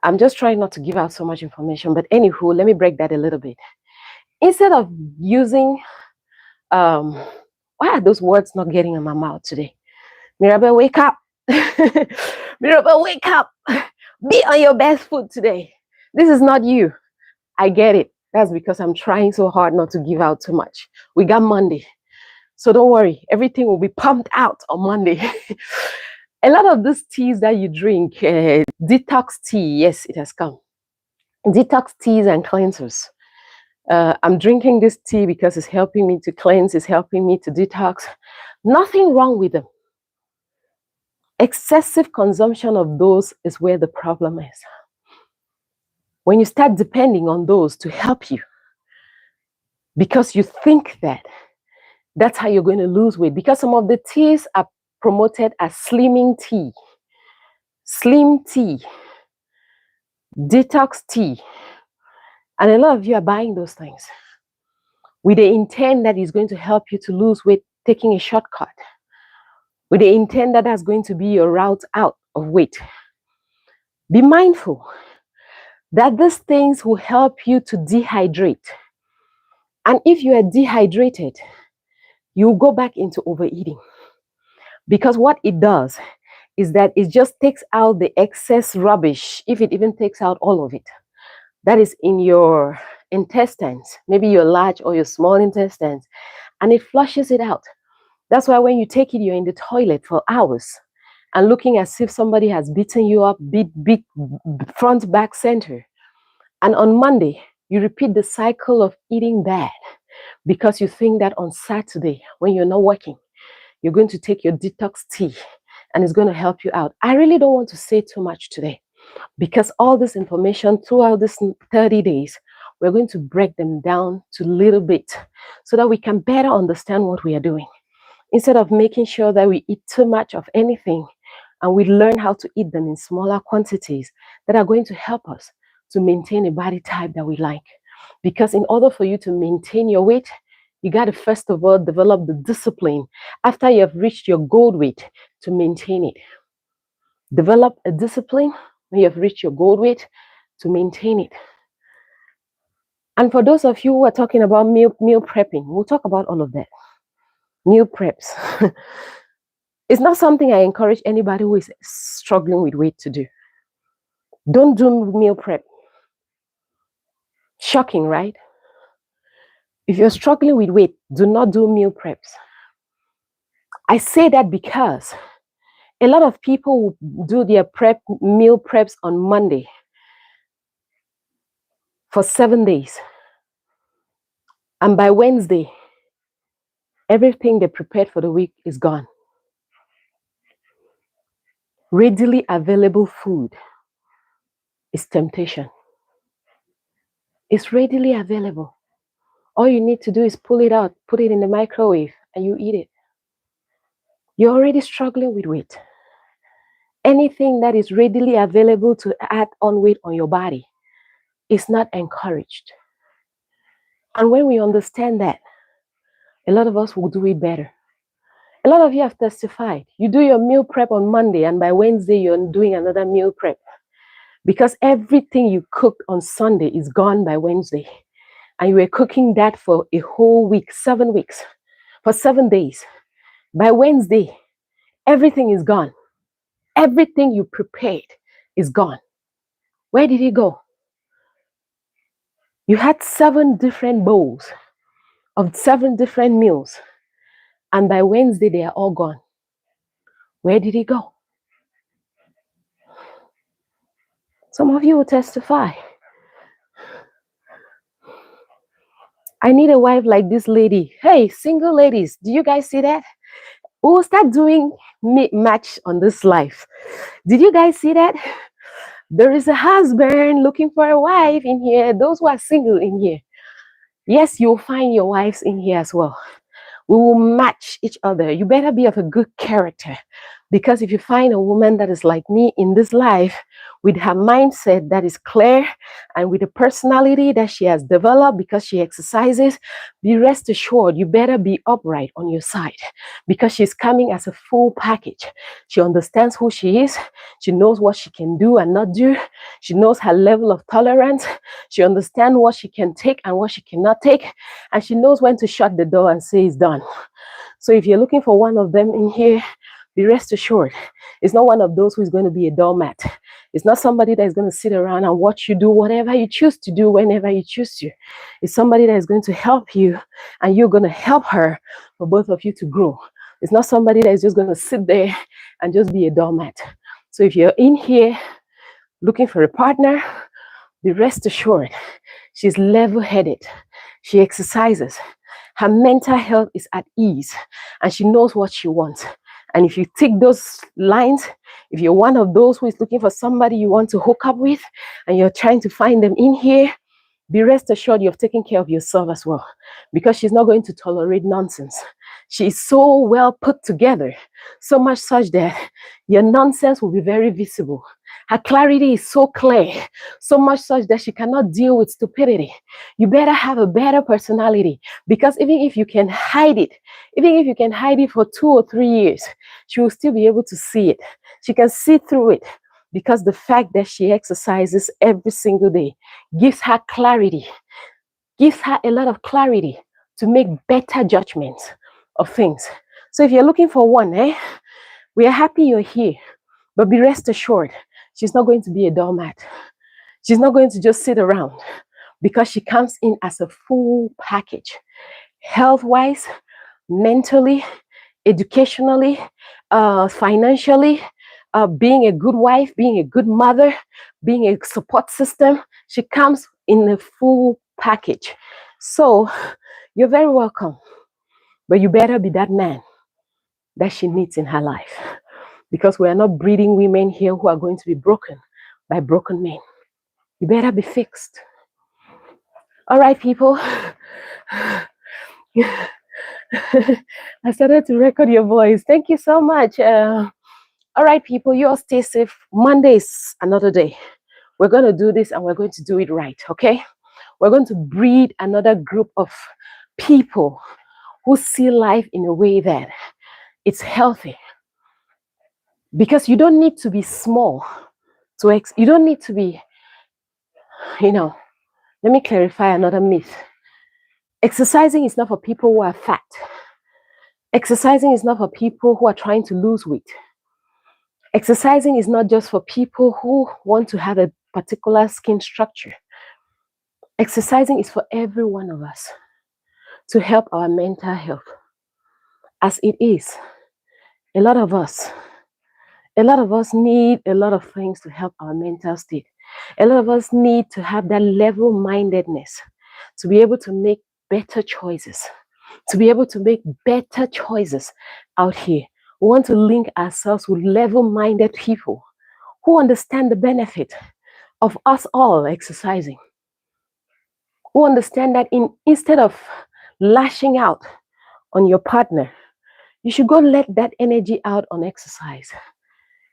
I'm just trying not to give out so much information, but anywho, let me break that a little bit. Instead of using, why are those words not getting in my mouth today? Mirabel, wake up. Mirabel, wake up. Be on your best foot today. This is not you. I get it. That's because I'm trying so hard not to give out too much. We got Monday. So don't worry. Everything will be pumped out on Monday. A lot of these teas that you drink, detox tea, yes, it has come. Detox teas and cleansers. I'm drinking this tea because it's helping me to cleanse, it's helping me to detox. Nothing wrong with them. Excessive consumption of those is where the problem is. When you start depending on those to help you, because you think that that's how you're going to lose weight, because some of the teas are promoted as slimming tea, slim tea, detox tea, and a lot of you are buying those things with the intent that it's going to help you to lose weight, taking a shortcut, with the intent that that's going to be your route out of weight. Be mindful that these things will help you to dehydrate. And if you are dehydrated, you go back into overeating. Because what it does is that it just takes out the excess rubbish, if it even takes out all of it, that is in your intestines, maybe your large or your small intestines, and it flushes it out. That's why when you take it, you're in the toilet for hours and looking as if somebody has beaten you up, big, front, back, center. And on Monday, you repeat the cycle of eating bad because you think that on Saturday, when you're not working, you're going to take your detox tea and it's going to help you out. I really don't want to say too much today because all this information throughout this 30 days, we're going to break them down to little bit so that we can better understand what we are doing. Instead of making sure that we eat too much of anything and we learn how to eat them in smaller quantities that are going to help us to maintain a body type that we like. Because in order for you to maintain your weight, you got to first of all develop the discipline after you have reached your goal weight to maintain it. Develop a discipline when you have reached your goal weight to maintain it. And for those of you who are talking about meal prepping, we'll talk about all of that. Meal preps. It's not something I encourage anybody who is struggling with weight to do. Don't do meal prep. Shocking, right? If you're struggling with weight, do not do meal preps. I say that because a lot of people do their meal preps on Monday for 7 days. And by Wednesday, everything they prepared for the week is gone. Readily available food is temptation. It's readily available. All you need to do is pull it out, put it in the microwave, and you eat it. You're already struggling with weight. Anything that is readily available to add on weight on your body is not encouraged. And when we understand that, a lot of us will do it better. A lot of you have testified. You do your meal prep on Monday, and by Wednesday, you're doing another meal prep. Because everything you cooked on Sunday is gone by Wednesday. And you were cooking that for a whole week, 7 weeks, for 7 days. By Wednesday, everything is gone. Everything you prepared is gone. Where did it go? You had 7 different bowls of 7 different meals. And by Wednesday, they are all gone. Where did it go? Some of you will testify. I need a wife like this lady. Hey, single ladies, do you guys see that? We will start doing match on this life. Did you guys see that? There is a husband looking for a wife in here. Those who are single in here. Yes, you'll find your wives in here as well. We will match each other. You better be of a good character. Because if you find a woman that is like me in this life, with her mindset that is clear and with the personality that she has developed because she exercises, be rest assured, you better be upright on your side because she's coming as a full package. She understands who she is. She knows what she can do and not do. She knows her level of tolerance. She understands what she can take and what she cannot take. And she knows when to shut the door and say it's done. So if you're looking for one of them in here, be rest assured, it's not one of those who is going to be a doormat. It's not somebody that is going to sit around and watch you do whatever you choose to do whenever you choose to. It's somebody that is going to help you and you're going to help her for both of you to grow. It's not somebody that is just going to sit there and just be a doormat. So if you're in here looking for a partner, be rest assured, she's level-headed. She exercises. Her mental health is at ease and she knows what she wants. And if you tick those lines, if you're one of those who is looking for somebody you want to hook up with and you're trying to find them in here, be rest assured you've taken care of yourself as well, because she's not going to tolerate nonsense. She's so well put together, so much such that your nonsense will be very visible. Her clarity is so clear, so much such that she cannot deal with stupidity. You better have a better personality, because even if you can hide it, for 2 or 3 years, she will still be able to see it. She can see through it, because the fact that she exercises every single day gives her clarity, gives her a lot of clarity to make better judgments of things. So if you're looking for one, we are happy you're here, but be rest assured, she's not going to be a doormat. She's not going to just sit around, because she comes in as a full package, health-wise, mentally, educationally, financially, being a good wife, being a good mother, being a support system. She comes in a full package. So you're very welcome, but you better be that man that she needs in her life, because we are not breeding women here who are going to be broken by broken men. You better be fixed. All right, people. I started to record your voice. Thank you so much. All right, people, you all stay safe. Monday is another day. We're going to do this and we're going to do it right, okay? We're going to breed another group of people who see life in a way that it's healthy. Because you don't need to be small you don't need to be, let me clarify another myth. Exercising is not for people who are fat. Exercising is not for people who are trying to lose weight. Exercising is not just for people who want to have a particular skin structure. Exercising is for every one of us to help our mental health. As it is, a lot of us need a lot of things to help our mental state. A lot of us need to have that level-mindedness to be able to make better choices, out here. We want to link ourselves with level-minded people who understand the benefit of us all exercising, who understand that instead of lashing out on your partner, you should go let that energy out on exercise.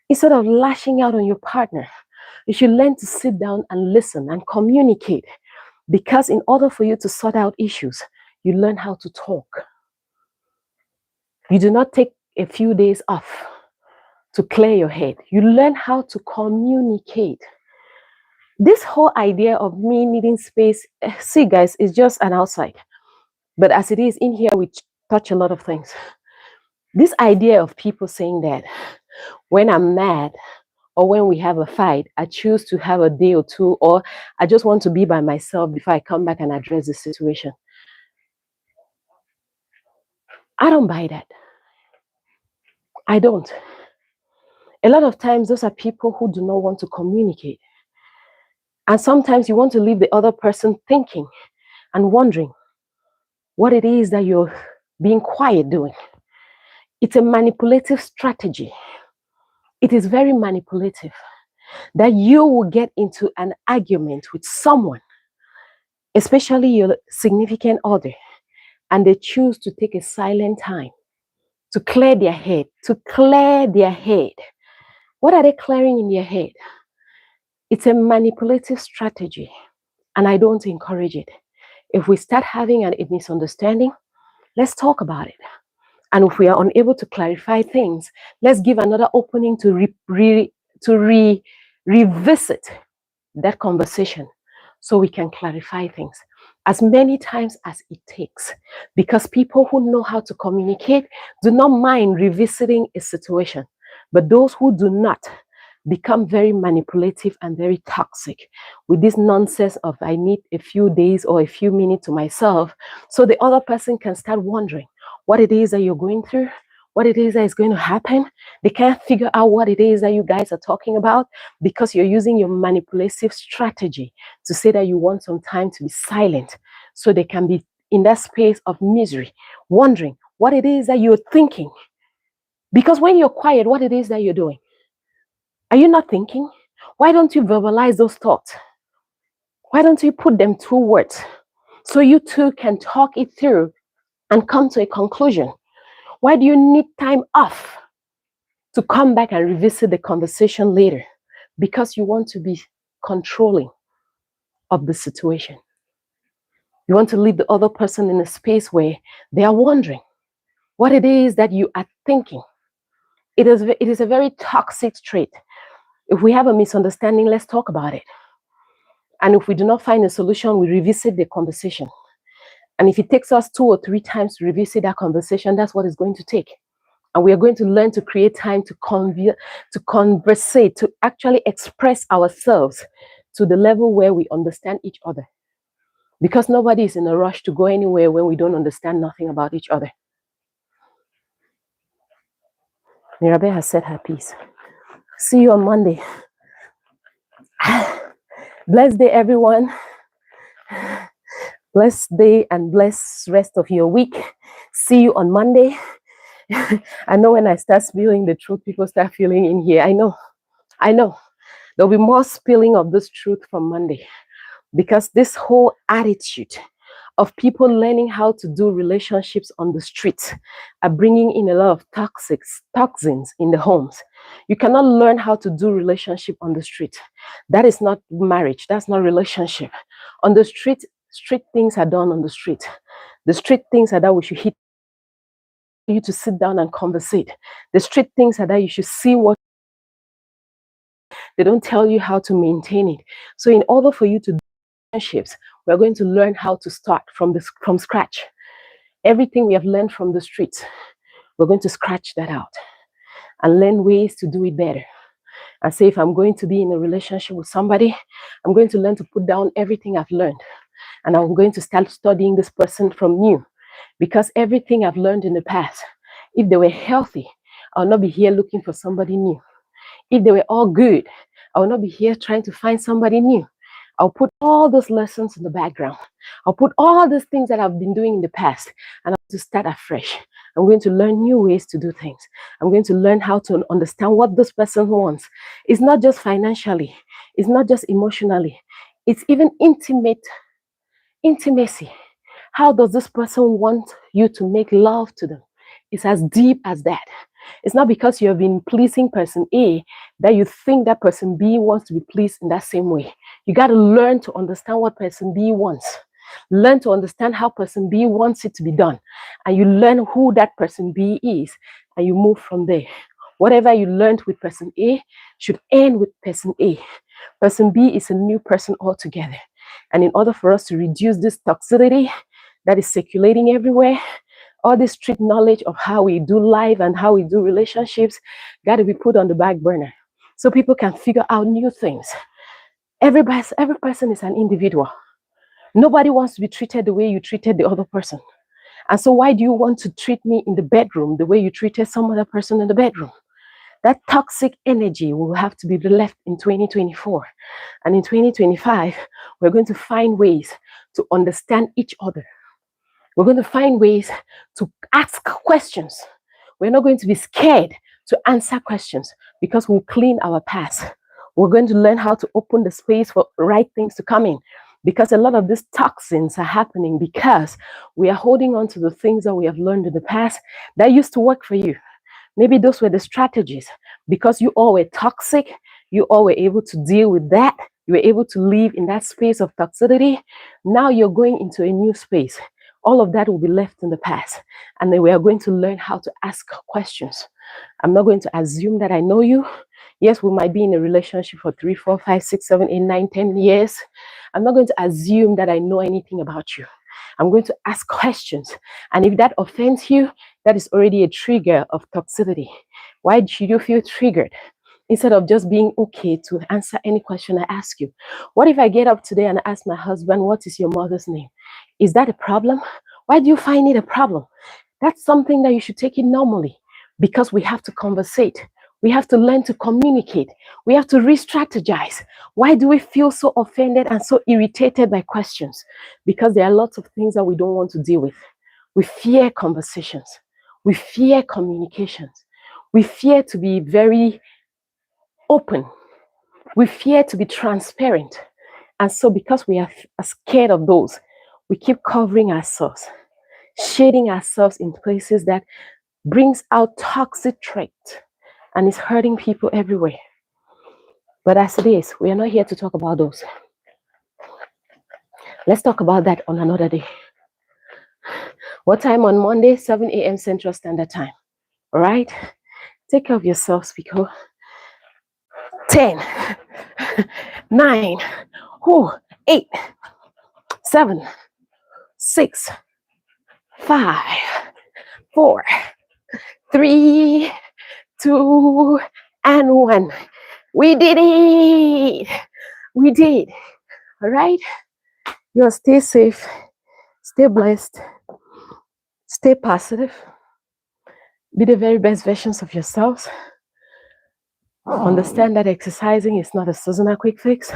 Instead of lashing out on your partner, you should learn to sit down and listen and communicate. Because in order for you to sort out issues, you learn how to talk. You do not take a few days off to clear your head. You learn how to communicate. This whole idea of me needing space, see guys, is just an outside. But as it is in here, we touch a lot of things. This idea of people saying that when I'm mad or when we have a fight, I choose to have a day or two, or I just want to be by myself before I come back and address the situation. I don't buy that. I don't. A lot of times, those are people who do not want to communicate. And sometimes you want to leave the other person thinking and wondering what it is that you're being quiet doing. It's a manipulative strategy. It is very manipulative that you will get into an argument with someone, especially your significant other, and they choose to take a silent time to clear their head, to clear their head. What are they clearing in their head? It's a manipulative strategy, and I don't encourage it. If we start having a misunderstanding, let's talk about it. And if we are unable to clarify things, let's give another opening to revisit that conversation so we can clarify things as many times as it takes. Because people who know how to communicate do not mind revisiting a situation. But those who do not become very manipulative and very toxic with this nonsense of I need a few days or a few minutes to myself, so the other person can start wondering what it is that you're going through, what it is that is going to happen. They can't figure out what it is that you guys are talking about because you're using your manipulative strategy to say that you want some time to be silent so they can be in that space of misery, wondering what it is that you're thinking. Because when you're quiet, what it is that you're doing? Are you not thinking? Why don't you verbalize those thoughts? Why don't you put them to words so you two can talk it through and come to a conclusion? Why do you need time off to come back and revisit the conversation later? Because you want to be controlling of the situation. You want to leave the other person in a space where they are wondering what it is that you are thinking. It is a very toxic trait. If we have a misunderstanding, let's talk about it. And if we do not find a solution, we revisit the conversation. And if it takes us 2 or 3 times to revisit that conversation, that's what it's going to take. And we are going to learn to create time to conversate, to actually express ourselves to the level where we understand each other. Because nobody is in a rush to go anywhere when we don't understand nothing about each other. Mirabel has said her piece. See you on Monday. Blessed day, everyone. Blessed day and blessed rest of your week. See you on Monday. I know when I start spilling the truth, people start feeling in here. I know. There'll be more spilling of this truth from Monday. Because this whole attitude of people learning how to do relationships on the streets are bringing in a lot of toxins in the homes. You cannot learn how to do relationship on the street. That is not marriage. That's not relationship. On the street things are done on the street. The street things are that we should hit you to sit down and conversate. The street things are that you should see what they don't tell you how to maintain it. So in order for you to do relationships, we're going to learn how to start from scratch. Everything we have learned from the streets, we're going to scratch that out and learn ways to do it better. And say, if I'm going to be in a relationship with somebody, I'm going to learn to put down everything I've learned. And I'm going to start studying this person from new. Because everything I've learned in the past, if they were healthy, I'll not be here looking for somebody new. If they were all good, I will not be here trying to find somebody new. I'll put all those lessons in the background. I'll put all those things that I've been doing in the past and I'll just start afresh. I'm going to learn new ways to do things. I'm going to learn how to understand what this person wants. It's not just financially. It's not just emotionally. It's even intimacy. How does this person want you to make love to them? It's as deep as that. It's not because you have been pleasing person A that you think that person B wants to be pleased in that same way. You got to learn to understand what person B wants. Learn to understand how person B wants it to be done. And you learn who that person B is. And you move from there. Whatever you learned with person A should end with person A. Person B is a new person altogether. And in order for us to reduce this toxicity that is circulating everywhere, all this street knowledge of how we do life and how we do relationships got to be put on the back burner so people can figure out new things. Every person is an individual. Nobody wants to be treated the way you treated the other person. And so why do you want to treat me in the bedroom the way you treated some other person in the bedroom? That toxic energy will have to be left in 2024. And in 2025, we're going to find ways to understand each other. We're going to find ways to ask questions. We're not going to be scared to answer questions because we'll clean our past. We're going to learn how to open the space for right things to come in Because a lot of these toxins are happening because we are holding on to the things that we have learned in the past that used to work for you. Maybe those were the strategies. Because you all were toxic, you all were able to deal with that. You were able to live in that space of toxicity. Now you're going into a new space. All of that will be left in the past. And then we are going to learn how to ask questions. I'm not going to assume that I know you. Yes, we might be in a relationship for 3, 4, 5, 6, 7, 8, 9, 10 years. I'm not going to assume that I know anything about you. I'm going to ask questions. And if that offends you, that is already a trigger of toxicity. Why should you feel triggered? Instead of just being okay to answer any question I ask you. What if I get up today and ask my husband, what is your mother's name? Is that a problem? Why do you find it a problem? That's something that you should take it normally, because we have to conversate. We have to learn to communicate. We have to re-strategize. Why do we feel so offended and so irritated by questions? Because there are lots of things that we don't want to deal with. We fear conversations. We fear communications. We fear to be very open. We fear to be transparent. And so because we are scared of those, we keep covering ourselves, shading ourselves in places that brings out toxic traits and is hurting people everywhere. But as it is, we are not here to talk about those. Let's talk about that on another day. What time on Monday? 7 a.m. Central Standard Time. All right? Take care of yourselves, because 10, 9, 8, 7, 6, 5, 4, 3, 2, and 1. We did it. We did. All right? You stay safe, stay blessed, stay positive, be the very best versions of yourselves. Understand that exercising is not a seasonal quick fix.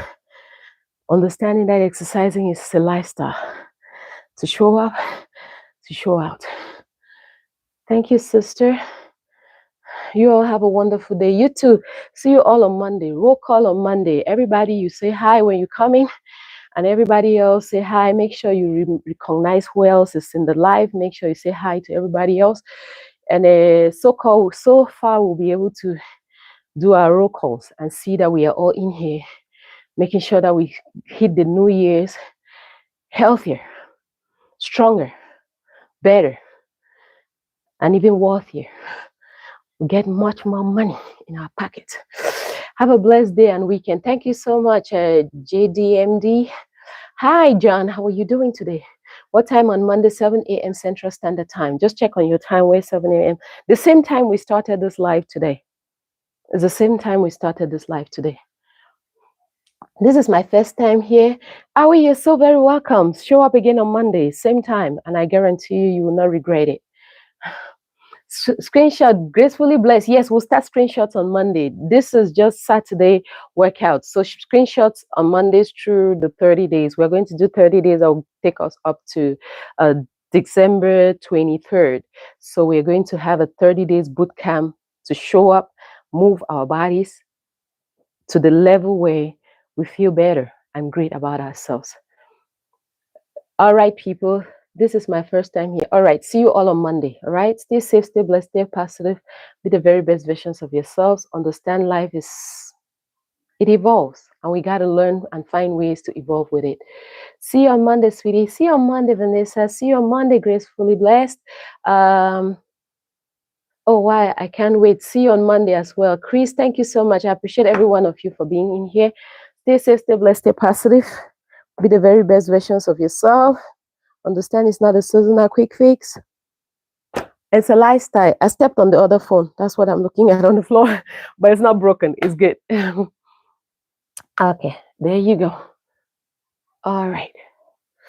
Understanding that exercising is a lifestyle. To show up, to show out. Thank you, sister. You all have a wonderful day. You too. See you all on Monday. Roll call on Monday. Everybody, you say hi when you come in. And everybody else say hi. Make sure you recognize who else is in the live. Make sure you say hi to everybody else. And so far we'll be able to do our roll calls and see that we are all in here, making sure that we hit the New Year's healthier, stronger, better, and even wealthier. We get much more money in our pocket. Have a blessed day and weekend. Thank you so much, JDMD. Hi, John. How are you doing today? What time on Monday? 7 a.m. Central Standard Time. Just check on your time. Where 7 a.m. The same time we started this live today. It's the same time we started this live today. This is my first time here. Awi, you're so very welcome. Show up again on Monday, same time, and I guarantee you, you will not regret it. Screenshot, gracefully blessed. Yes, we'll start screenshots on Monday. This is just Saturday workout. So screenshots on Mondays through the 30 days. We're going to do 30 days. I'll take us up to December 23rd. So we're going to have a 30 days boot camp to show up, move our bodies to the level where we feel better and great about ourselves. All right, people. This is my first time here. All right. See you all on Monday. All right. Stay safe, stay blessed, stay positive. Be the very best versions of yourselves. Understand life it evolves. And we got to learn and find ways to evolve with it. See you on Monday, sweetie. See you on Monday, Vanessa. See you on Monday, gracefully blessed. Oh, why? I can't wait. See you on Monday as well. Chris, thank you so much. I appreciate every one of you for being in here. Stay safe, stay blessed, stay positive. Be the very best versions of yourself. Understand it's not a seasonal quick fix. It's a lifestyle. I stepped on the other phone. That's what I'm looking at on the floor. But it's not broken. It's good. Okay, there you go. All right.